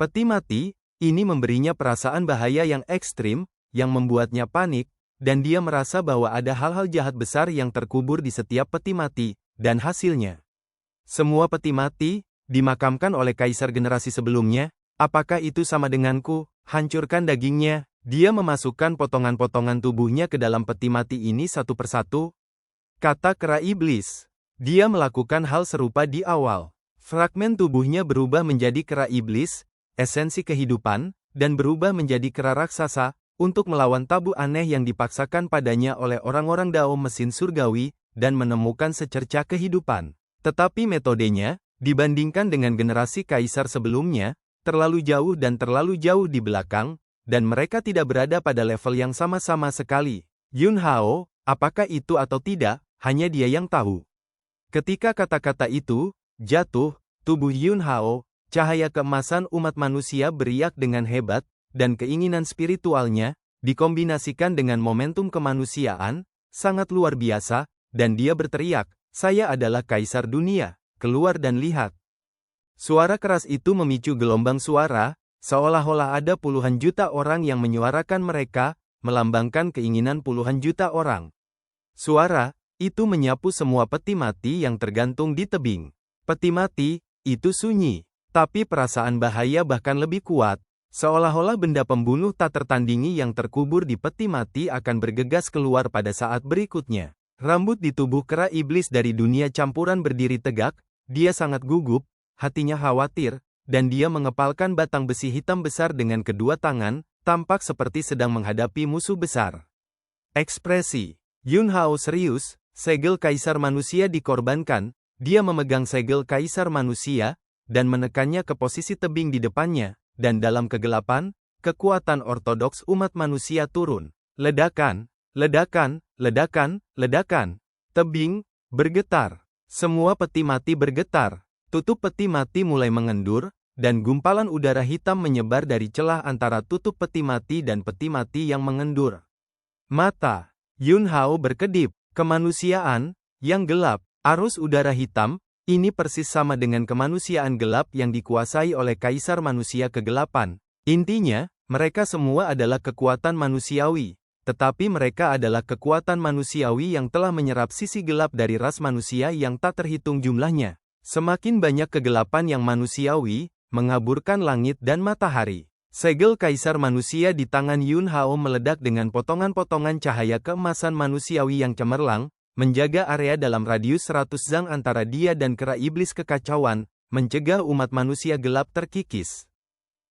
Peti mati, ini memberinya perasaan bahaya yang ekstrim, yang membuatnya panik, dan dia merasa bahwa ada hal-hal jahat besar yang terkubur di setiap peti mati, dan hasilnya. Semua peti mati, dimakamkan oleh Kaisar generasi sebelumnya. Apakah itu sama denganku? Hancurkan dagingnya. Dia memasukkan potongan-potongan tubuhnya ke dalam peti mati ini satu persatu. Kata kera iblis. Dia melakukan hal serupa di awal. Fragmen tubuhnya berubah menjadi kera iblis, esensi kehidupan, dan berubah menjadi kera raksasa, untuk melawan tabu aneh yang dipaksakan padanya oleh orang-orang Dao mesin surgawi, dan menemukan secercah kehidupan. Tetapi metodenya, dibandingkan dengan generasi kaisar sebelumnya, terlalu jauh dan terlalu jauh di belakang, dan mereka tidak berada pada level yang sama-sama sekali. Yun Hao, apakah itu atau tidak, hanya dia yang tahu. Ketika kata-kata itu jatuh, tubuh Yun Hao, cahaya keemasan umat manusia beriak dengan hebat, dan keinginan spiritualnya, dikombinasikan dengan momentum kemanusiaan, sangat luar biasa, dan dia berteriak, "Saya adalah Kaisar Dunia, keluar dan lihat." Suara keras itu memicu gelombang suara, seolah-olah ada puluhan juta orang yang menyuarakan mereka, melambangkan keinginan puluhan juta orang. Suara itu menyapu semua peti mati yang tergantung di tebing. Peti mati itu sunyi, tapi perasaan bahaya bahkan lebih kuat. Seolah-olah benda pembunuh tak tertandingi yang terkubur di peti mati akan bergegas keluar pada saat berikutnya. Rambut di tubuh kera iblis dari dunia campuran berdiri tegak, dia sangat gugup, hatinya khawatir, dan dia mengepalkan batang besi hitam besar dengan kedua tangan, tampak seperti sedang menghadapi musuh besar. Ekspresi Yun Hao serius, segel kaisar manusia dikorbankan, dia memegang segel kaisar manusia, dan menekannya ke posisi tebing di depannya. Dan dalam kegelapan, kekuatan ortodoks umat manusia turun. Ledakan, ledakan, ledakan, ledakan. Tebing bergetar. Semua peti mati bergetar. Tutup peti mati mulai mengendur, dan gumpalan udara hitam menyebar dari celah antara tutup peti mati dan peti mati yang mengendur. Mata Yun Hao berkedip. Kemanusiaan yang gelap. Arus udara hitam. Ini persis sama dengan kemanusiaan gelap yang dikuasai oleh kaisar manusia kegelapan. Intinya, mereka semua adalah kekuatan manusiawi. Tetapi mereka adalah kekuatan manusiawi yang telah menyerap sisi gelap dari ras manusia yang tak terhitung jumlahnya. Semakin banyak kegelapan yang manusiawi, mengaburkan langit dan matahari. Segel kaisar manusia di tangan Yun Hao meledak dengan potongan-potongan cahaya keemasan manusiawi yang cemerlang, menjaga area dalam radius 100 zang antara dia dan kera iblis kekacauan, mencegah umat manusia gelap terkikis.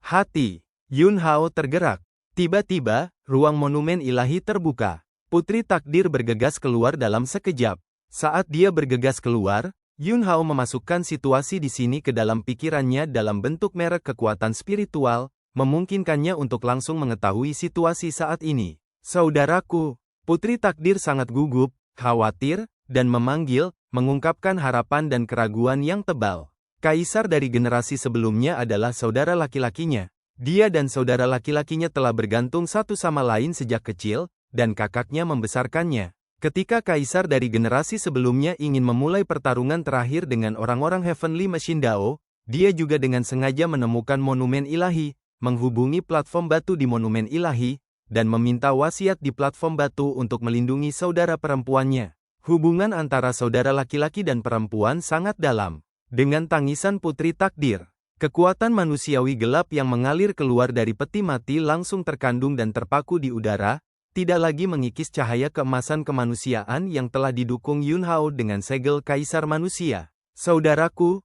Hati Yun Hao tergerak. Tiba-tiba, ruang monumen ilahi terbuka. Putri takdir bergegas keluar dalam sekejap. Saat dia bergegas keluar, Yun Hao memasukkan situasi di sini ke dalam pikirannya dalam bentuk merek kekuatan spiritual, memungkinkannya untuk langsung mengetahui situasi saat ini. Saudaraku, Putri takdir sangat gugup, khawatir, dan mengungkapkan harapan dan keraguan yang tebal. Kaisar dari generasi sebelumnya adalah saudara laki-lakinya. Dia dan saudara laki-lakinya telah bergantung satu sama lain sejak kecil, dan kakaknya membesarkannya. Ketika kaisar dari generasi sebelumnya ingin memulai pertarungan terakhir dengan orang-orang Heavenly Machine Dao, dia juga dengan sengaja menemukan monumen ilahi, menghubungi platform batu di monumen ilahi, dan meminta wasiat di platform batu untuk melindungi saudara perempuannya. Hubungan antara saudara laki-laki dan perempuan sangat dalam. Dengan tangisan putri takdir, kekuatan manusiawi gelap yang mengalir keluar dari peti mati langsung terkandung dan terpaku di udara, tidak lagi mengikis cahaya keemasan kemanusiaan yang telah didukung Yun Hao dengan segel kaisar manusia. Saudaraku,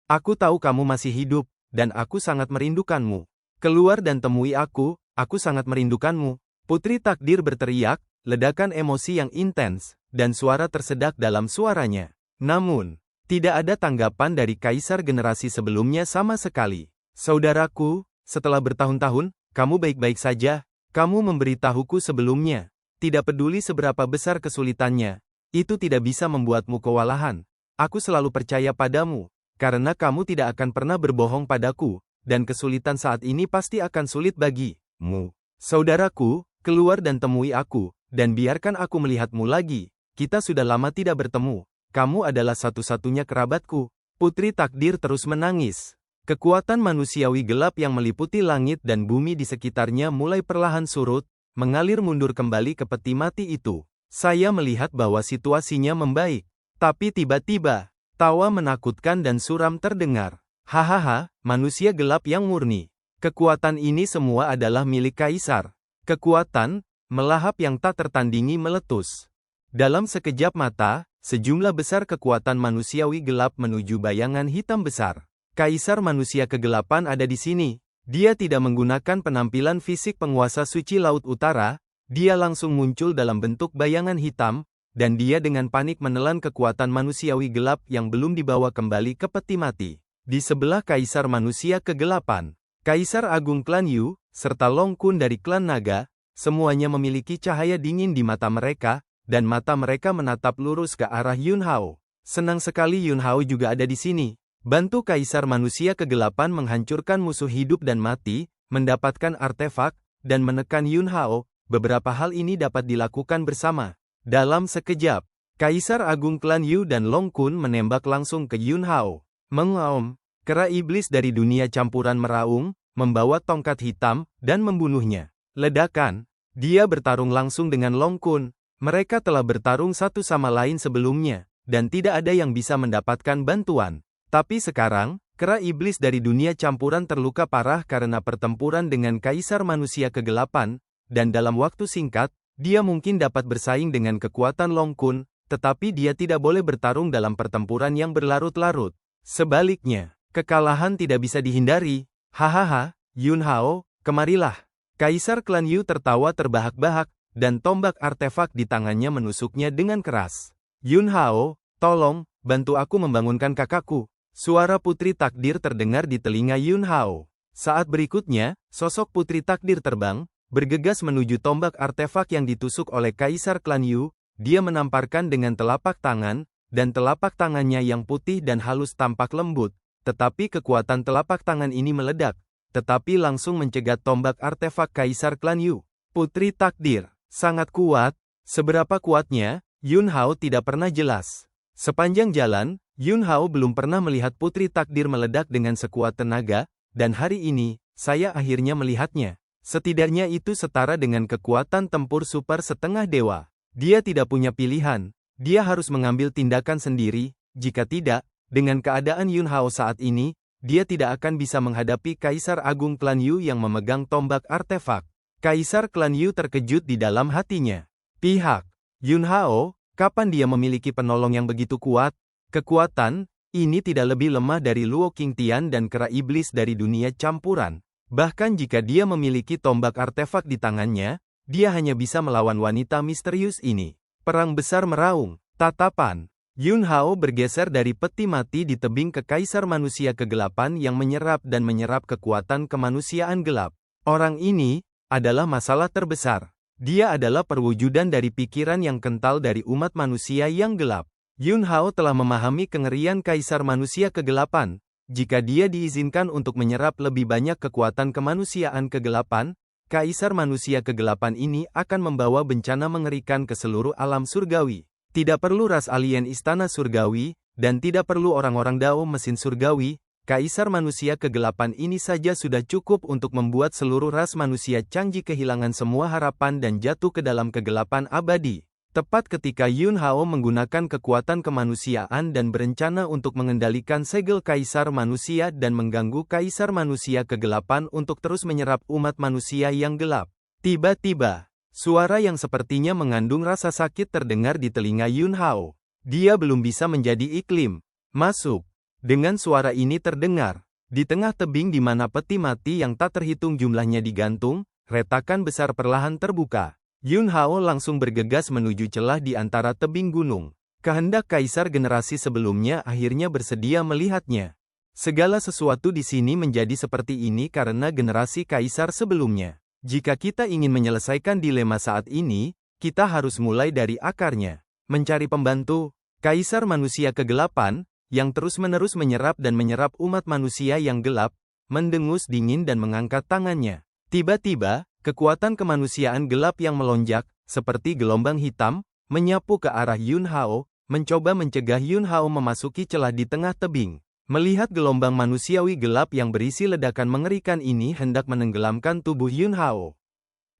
aku tahu kamu masih hidup, dan aku sangat merindukanmu. Keluar dan temui aku sangat merindukanmu. Putri takdir berteriak, ledakan emosi yang intens, dan suara tersedak dalam suaranya. Namun, tidak ada tanggapan dari kaisar generasi sebelumnya sama sekali. Saudaraku, setelah bertahun-tahun, kamu baik-baik saja. Kamu memberitahuku sebelumnya. Tidak peduli seberapa besar kesulitannya, itu tidak bisa membuatmu kewalahan. Aku selalu percaya padamu, karena kamu tidak akan pernah berbohong padaku, dan kesulitan saat ini pasti akan sulit bagimu. Saudaraku, keluar dan temui aku, dan biarkan aku melihatmu lagi. Kita sudah lama tidak bertemu. Kamu adalah satu-satunya kerabatku. Putri takdir terus menangis. Kekuatan manusiawi gelap yang meliputi langit dan bumi di sekitarnya mulai perlahan surut, mengalir mundur kembali ke peti mati itu. Saya melihat bahwa situasinya membaik. Tapi tiba-tiba, tawa menakutkan dan suram terdengar. Hahaha, manusia gelap yang murni. Kekuatan ini semua adalah milik kaisar. Kekuatan, melahap yang tak tertandingi meletus. Dalam sekejap mata, sejumlah besar kekuatan manusiawi gelap menuju bayangan hitam besar. Kaisar manusia kegelapan ada di sini. Dia tidak menggunakan penampilan fisik penguasa suci Laut Utara, dia langsung muncul dalam bentuk bayangan hitam, dan dia dengan panik menelan kekuatan manusiawi gelap yang belum dibawa kembali ke peti mati. Di sebelah kaisar manusia kegelapan, Kaisar Agung Klan Yu, serta Long Kun dari Klan Naga, semuanya memiliki cahaya dingin di mata mereka, dan mata mereka menatap lurus ke arah Yun Hao. Senang sekali Yun Hao juga ada di sini. Bantu Kaisar Manusia Kegelapan menghancurkan musuh hidup dan mati, mendapatkan artefak, dan menekan Yun Hao. Beberapa hal ini dapat dilakukan bersama. Dalam sekejap, Kaisar Agung Klan Yu dan Long Kun menembak langsung ke Yun Hao. Mengaum. Kera iblis dari dunia campuran meraung, membawa tongkat hitam, dan membunuhnya. Ledakan. Dia bertarung langsung dengan Long Kun. Mereka telah bertarung satu sama lain sebelumnya, dan tidak ada yang bisa mendapatkan bantuan. Tapi sekarang, kera iblis dari dunia campuran terluka parah karena pertempuran dengan Kaisar Manusia Kegelapan, dan dalam waktu singkat, dia mungkin dapat bersaing dengan kekuatan Long Kun, tetapi dia tidak boleh bertarung dalam pertempuran yang berlarut-larut. Sebaliknya, kekalahan tidak bisa dihindari. Hahaha, Yun Hao, kemarilah. Kaisar klan Yu tertawa terbahak-bahak, dan tombak artefak di tangannya menusuknya dengan keras. Yun Hao, tolong, bantu aku membangunkan kakakku. Suara Putri Takdir terdengar di telinga Yun Hao. Saat berikutnya, sosok Putri Takdir terbang, bergegas menuju tombak artefak yang ditusuk oleh Kaisar klan Yu. Dia menamparkan dengan telapak tangan, dan telapak tangannya yang putih dan halus tampak lembut. Tetapi kekuatan telapak tangan ini meledak, tetapi langsung mencegat tombak artefak Kaisar klan Yu. Putri Takdir sangat kuat. Seberapa kuatnya, Yun Hao tidak pernah jelas. Sepanjang jalan, Yun Hao belum pernah melihat Putri Takdir meledak dengan sekuat tenaga, dan hari ini, saya akhirnya melihatnya. Setidaknya itu setara dengan kekuatan tempur super setengah dewa. Dia tidak punya pilihan. Dia harus mengambil tindakan sendiri. Jika tidak, dengan keadaan Yun Hao saat ini, dia tidak akan bisa menghadapi Kaisar Agung klan Yu yang memegang tombak artefak. Kaisar klan Yu terkejut di dalam hatinya. Pihak Yun Hao, kapan dia memiliki penolong yang begitu kuat? Kekuatan ini tidak lebih lemah dari Luo Qingtian dan kera iblis dari dunia campuran. Bahkan jika dia memiliki tombak artefak di tangannya, dia hanya bisa melawan wanita misterius ini. Perang besar meraung. Tatapan Yun Hao bergeser dari peti mati di tebing ke Kaisar Manusia Kegelapan yang menyerap dan menyerap kekuatan kemanusiaan gelap. Orang ini adalah masalah terbesar. Dia adalah perwujudan dari pikiran yang kental dari umat manusia yang gelap. Yun Hao telah memahami kengerian Kaisar Manusia Kegelapan. Jika dia diizinkan untuk menyerap lebih banyak kekuatan kemanusiaan kegelapan, Kaisar Manusia Kegelapan ini akan membawa bencana mengerikan ke seluruh alam surgawi. Tidak perlu ras alien istana surgawi, dan tidak perlu orang-orang Dao mesin surgawi. Kaisar Manusia Kegelapan ini saja sudah cukup untuk membuat seluruh ras manusia canggih kehilangan semua harapan dan jatuh ke dalam kegelapan abadi. Tepat ketika Yun Hao menggunakan kekuatan kemanusiaan dan berencana untuk mengendalikan segel Kaisar Manusia dan mengganggu Kaisar Manusia Kegelapan untuk terus menyerap umat manusia yang gelap. Tiba-tiba, suara yang sepertinya mengandung rasa sakit terdengar di telinga Yun Hao. Dia belum bisa menjadi iklim. Masuk. Dengan suara ini terdengar, di tengah tebing di mana peti mati yang tak terhitung jumlahnya digantung, retakan besar perlahan terbuka. Yun Hao langsung bergegas menuju celah di antara tebing gunung. Kehendak Kaisar generasi sebelumnya akhirnya bersedia melihatnya. Segala sesuatu di sini menjadi seperti ini karena generasi Kaisar sebelumnya. Jika kita ingin menyelesaikan dilema saat ini, kita harus mulai dari akarnya. Mencari pembantu, Kaisar Manusia Kegelapan, yang terus-menerus menyerap dan menyerap umat manusia yang gelap, mendengus dingin dan mengangkat tangannya. Tiba-tiba, kekuatan kemanusiaan gelap yang melonjak, seperti gelombang hitam, menyapu ke arah Yun Hao, mencoba mencegah Yun Hao memasuki celah di tengah tebing. Melihat gelombang manusiawi gelap yang berisi ledakan mengerikan ini hendak menenggelamkan tubuh Yun Hao.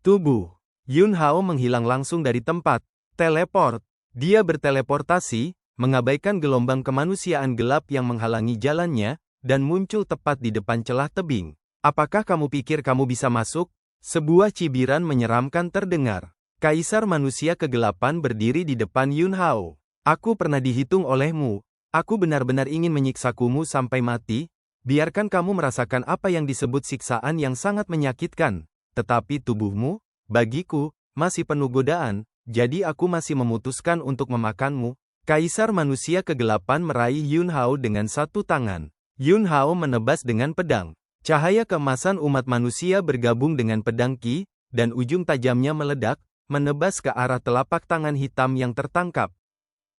Tubuh Yun Hao menghilang langsung dari tempat. Teleport. Dia berteleportasi, mengabaikan gelombang kemanusiaan gelap yang menghalangi jalannya, dan muncul tepat di depan celah tebing. Apakah kamu pikir kamu bisa masuk? Sebuah cibiran menyeramkan terdengar. Kaisar Manusia Kegelapan berdiri di depan Yun Hao. Aku pernah dihitung olehmu. Aku benar-benar ingin menyiksakumu sampai mati. Biarkan kamu merasakan apa yang disebut siksaan yang sangat menyakitkan. Tetapi tubuhmu, bagiku, masih penuh godaan, jadi aku masih memutuskan untuk memakanmu. Kaisar Manusia Kegelapan meraih Yun Hao dengan satu tangan. Yun Hao menebas dengan pedang. Cahaya keemasan umat manusia bergabung dengan pedang Qi, dan ujung tajamnya meledak, menebas ke arah telapak tangan hitam yang tertangkap.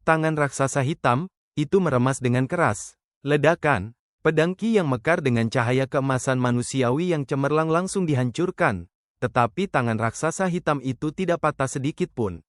Tangan raksasa hitam, itu meremas dengan keras. Ledakan, pedang Qi yang mekar dengan cahaya keemasan manusiawi yang cemerlang langsung dihancurkan. Tetapi tangan raksasa hitam itu tidak patah sedikit pun.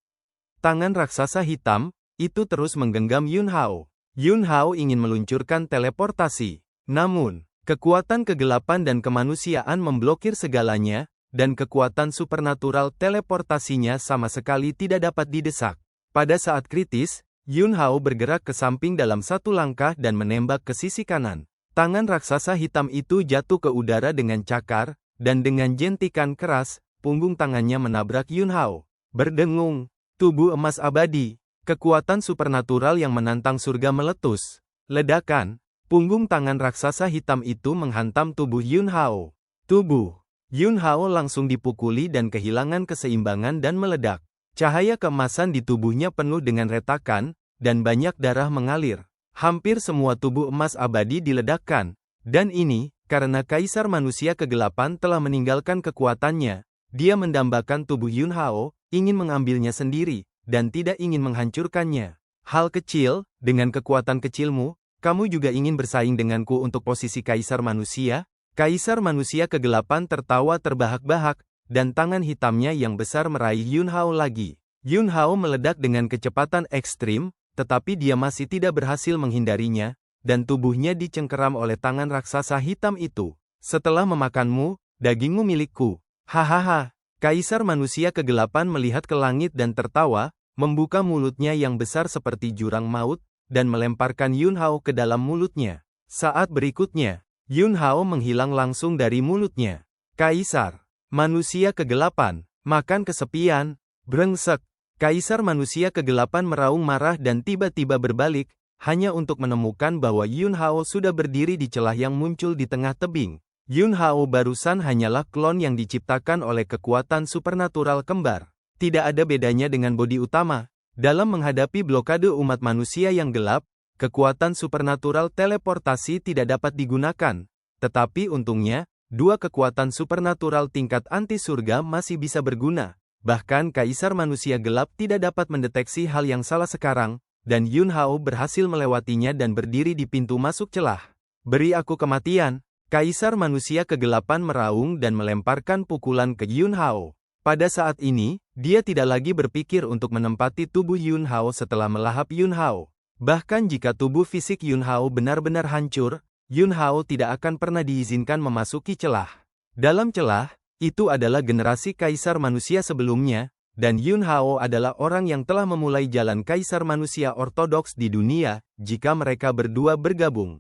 Tangan raksasa hitam, itu terus menggenggam Yun Hao. Yun Hao ingin meluncurkan teleportasi. Namun, Kekuatan kegelapan dan kemanusiaan memblokir segalanya, dan kekuatan supernatural teleportasinya sama sekali tidak dapat didesak. Pada saat kritis, Yun Hao bergerak ke samping dalam satu langkah dan menembak ke sisi kanan. Tangan raksasa hitam itu jatuh ke udara dengan cakar, dan dengan jentikan keras, punggung tangannya menabrak Yun Hao. Berdengung, tubuh emas abadi, kekuatan supernatural yang menantang surga meletus. Ledakan, punggung tangan raksasa hitam itu menghantam tubuh Yun Hao. Tubuh Yun Hao langsung dipukuli dan kehilangan keseimbangan dan meledak. Cahaya keemasan di tubuhnya penuh dengan retakan, dan banyak darah mengalir. Hampir semua tubuh emas abadi diledakkan. Dan ini, karena Kaisar Manusia Kegelapan telah meninggalkan kekuatannya. Dia mendambakan tubuh Yun Hao, ingin mengambilnya sendiri, dan tidak ingin menghancurkannya. Hal kecil, dengan kekuatan kecilmu, kamu juga ingin bersaing denganku untuk posisi Kaisar Manusia? Kaisar Manusia Kegelapan tertawa terbahak-bahak, dan tangan hitamnya yang besar meraih Yun Hao lagi. Yun Hao meledak dengan kecepatan ekstrim, tetapi dia masih tidak berhasil menghindarinya, dan tubuhnya dicengkeram oleh tangan raksasa hitam itu. Setelah memakanmu, dagingmu milikku. Hahaha. Kaisar Manusia Kegelapan melihat ke langit dan tertawa, membuka mulutnya yang besar seperti jurang maut, dan melemparkan Yun Hao ke dalam mulutnya. Saat berikutnya, Yun Hao menghilang langsung dari mulutnya. Kaisar Manusia Kegelapan, makan kesepian, brengsek. Kaisar Manusia Kegelapan meraung marah dan tiba-tiba berbalik, hanya untuk menemukan bahwa Yun Hao sudah berdiri di celah yang muncul di tengah tebing. Yun Hao barusan hanyalah klon yang diciptakan oleh kekuatan supernatural kembar. Tidak ada bedanya dengan bodi utama. Dalam menghadapi blokade umat manusia yang gelap, kekuatan supernatural teleportasi tidak dapat digunakan. Tetapi untungnya, dua kekuatan supernatural tingkat anti surga masih bisa berguna. Bahkan Kaisar Manusia Gelap tidak dapat mendeteksi hal yang salah sekarang, dan Yun Hao berhasil melewatinya dan berdiri di pintu masuk celah. Beri aku kematian. Kaisar Manusia Kegelapan meraung dan melemparkan pukulan ke Yun Hao. Pada saat ini, dia tidak lagi berpikir untuk menempati tubuh Yun Hao setelah melahap Yun Hao. Bahkan jika tubuh fisik Yun Hao benar-benar hancur, Yun Hao tidak akan pernah diizinkan memasuki celah. Dalam celah, itu adalah generasi Kaisar Manusia sebelumnya, dan Yun Hao adalah orang yang telah memulai jalan Kaisar Manusia Ortodoks di dunia, jika mereka berdua bergabung.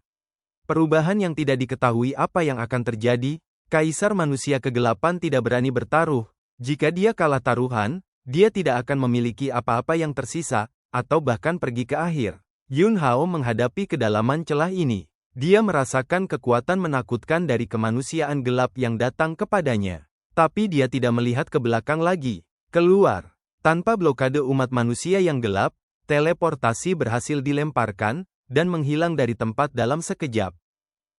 Perubahan yang tidak diketahui apa yang akan terjadi, Kaisar Manusia Kegelapan tidak berani bertaruh. Jika dia kalah taruhan, dia tidak akan memiliki apa-apa yang tersisa, atau bahkan pergi ke akhir. Yun Hao menghadapi kedalaman celah ini. Dia merasakan kekuatan menakutkan dari kemanusiaan gelap yang datang kepadanya. Tapi dia tidak melihat ke belakang lagi. Keluar. Tanpa blokade umat manusia yang gelap, teleportasi berhasil dilemparkan, dan menghilang dari tempat dalam sekejap.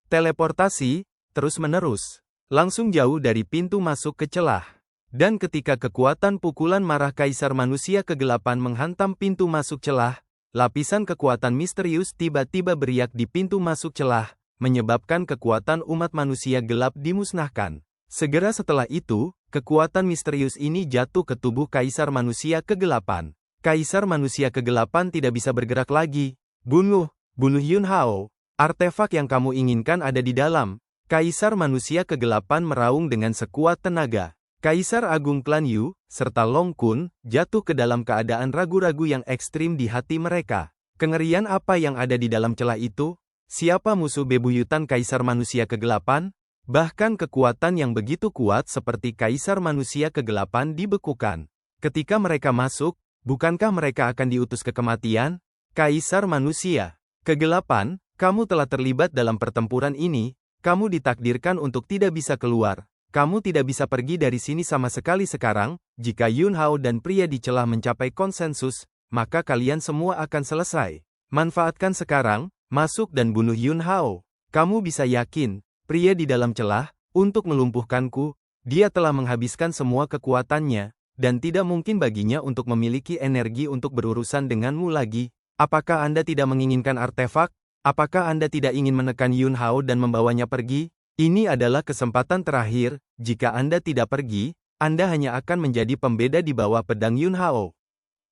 Teleportasi, terus-menerus, langsung jauh dari pintu masuk ke celah. Dan ketika kekuatan pukulan marah Kaisar Manusia Kegelapan menghantam pintu masuk celah, lapisan kekuatan misterius tiba-tiba beriak di pintu masuk celah, menyebabkan kekuatan umat manusia gelap dimusnahkan. Segera setelah itu, kekuatan misterius ini jatuh ke tubuh Kaisar Manusia Kegelapan. Kaisar Manusia Kegelapan tidak bisa bergerak lagi. Bunuh Yun Hao. Artefak yang kamu inginkan ada di dalam. Kaisar Manusia Kegelapan meraung dengan sekuat tenaga. Kaisar Agung Klan Yu, serta Long Kun, jatuh ke dalam keadaan ragu-ragu yang ekstrim di hati mereka. Kengerian apa yang ada di dalam celah itu? Siapa musuh bebuyutan Kaisar Manusia Kegelapan? Bahkan kekuatan yang begitu kuat seperti Kaisar Manusia Kegelapan dibekukan. Ketika mereka masuk, bukankah mereka akan diutus ke kematian? Kaisar Manusia Kegelapan, kamu telah terlibat dalam pertempuran ini, kamu ditakdirkan untuk tidak bisa keluar. Kamu tidak bisa pergi dari sini sama sekali sekarang. Jika Yun Hao dan pria di celah mencapai konsensus, maka kalian semua akan selesai. Manfaatkan sekarang, masuk dan bunuh Yun Hao. Kamu bisa yakin, pria di dalam celah, untuk melumpuhkanku, dia telah menghabiskan semua kekuatannya, dan tidak mungkin baginya untuk memiliki energi untuk berurusan denganmu lagi. Apakah Anda tidak menginginkan artefak? Apakah Anda tidak ingin menekan Yun Hao dan membawanya pergi? Ini adalah kesempatan terakhir. Jika Anda tidak pergi, Anda hanya akan menjadi pembeda di bawah pedang Yun Hao.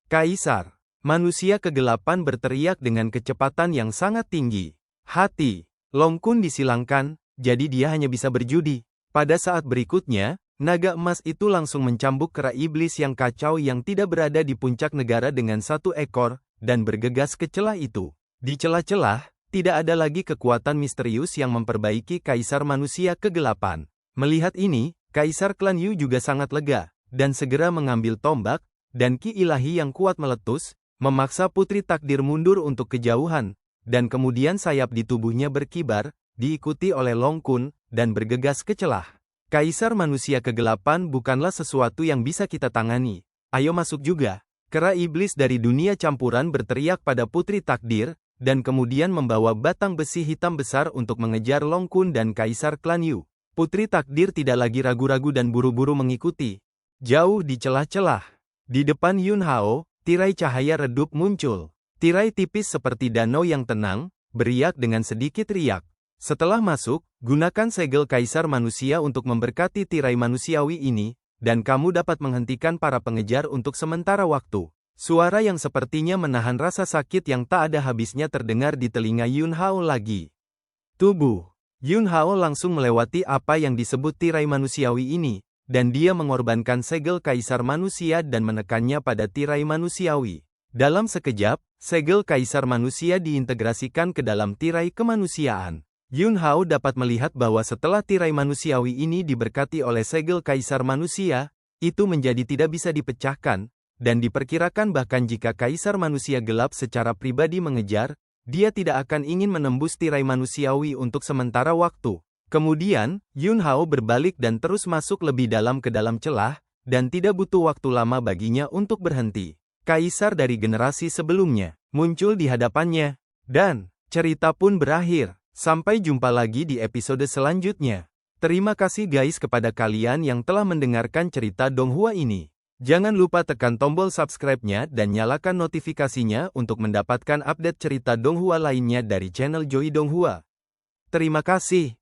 Kaisar Manusia Kegelapan berteriak dengan kecepatan yang sangat tinggi. Hati Long Kun disilangkan, jadi dia hanya bisa berjudi. Pada saat berikutnya, naga emas itu langsung mencambuk kera iblis yang kacau yang tidak berada di puncak negara dengan satu ekor, dan bergegas ke celah itu. Di celah-celah, tidak ada lagi kekuatan misterius yang memperbaiki Kaisar Manusia Kegelapan. Melihat ini, Kaisar Klan Yu juga sangat lega, dan segera mengambil tombak, dan ki ilahi yang kuat meletus, memaksa Putri Takdir mundur untuk kejauhan, dan kemudian sayap di tubuhnya berkibar, diikuti oleh Long Kun, dan bergegas ke celah. Kaisar Manusia Kegelapan bukanlah sesuatu yang bisa kita tangani. Ayo masuk juga. Kera iblis dari dunia campuran berteriak pada Putri Takdir, dan kemudian membawa batang besi hitam besar untuk mengejar Long Kun dan Kaisar Klan Yu. Putri Takdir tidak lagi ragu-ragu dan buru-buru mengikuti. Jauh di celah-celah. Di depan Yun Hao, tirai cahaya redup muncul. Tirai tipis seperti danau yang tenang, beriak dengan sedikit riak. Setelah masuk, gunakan segel Kaisar Manusia untuk memberkati tirai manusiawi ini, dan kamu dapat menghentikan para pengejar untuk sementara waktu. Suara yang sepertinya menahan rasa sakit yang tak ada habisnya terdengar di telinga Yun Hao lagi. Tubuh Yun Hao langsung melewati apa yang disebut tirai manusiawi ini, dan dia mengorbankan segel Kaisar Manusia dan menekannya pada tirai manusiawi. Dalam sekejap, segel Kaisar Manusia diintegrasikan ke dalam tirai kemanusiaan. Yun Hao dapat melihat bahwa setelah tirai manusiawi ini diberkati oleh segel Kaisar Manusia, itu menjadi tidak bisa dipecahkan, dan diperkirakan bahkan jika Kaisar Manusia Gelap secara pribadi mengejar, dia tidak akan ingin menembus tirai manusiawi untuk sementara waktu. Kemudian, Yun Hao berbalik dan terus masuk lebih dalam ke dalam celah, dan tidak butuh waktu lama baginya untuk berhenti. Kaisar dari generasi sebelumnya muncul di hadapannya, dan cerita pun berakhir. Sampai jumpa lagi di episode selanjutnya. Terima kasih guys kepada kalian yang telah mendengarkan cerita Donghua ini. Jangan lupa tekan tombol subscribe-nya dan nyalakan notifikasinya untuk mendapatkan update cerita Donghua lainnya dari channel Joy Donghua. Terima kasih.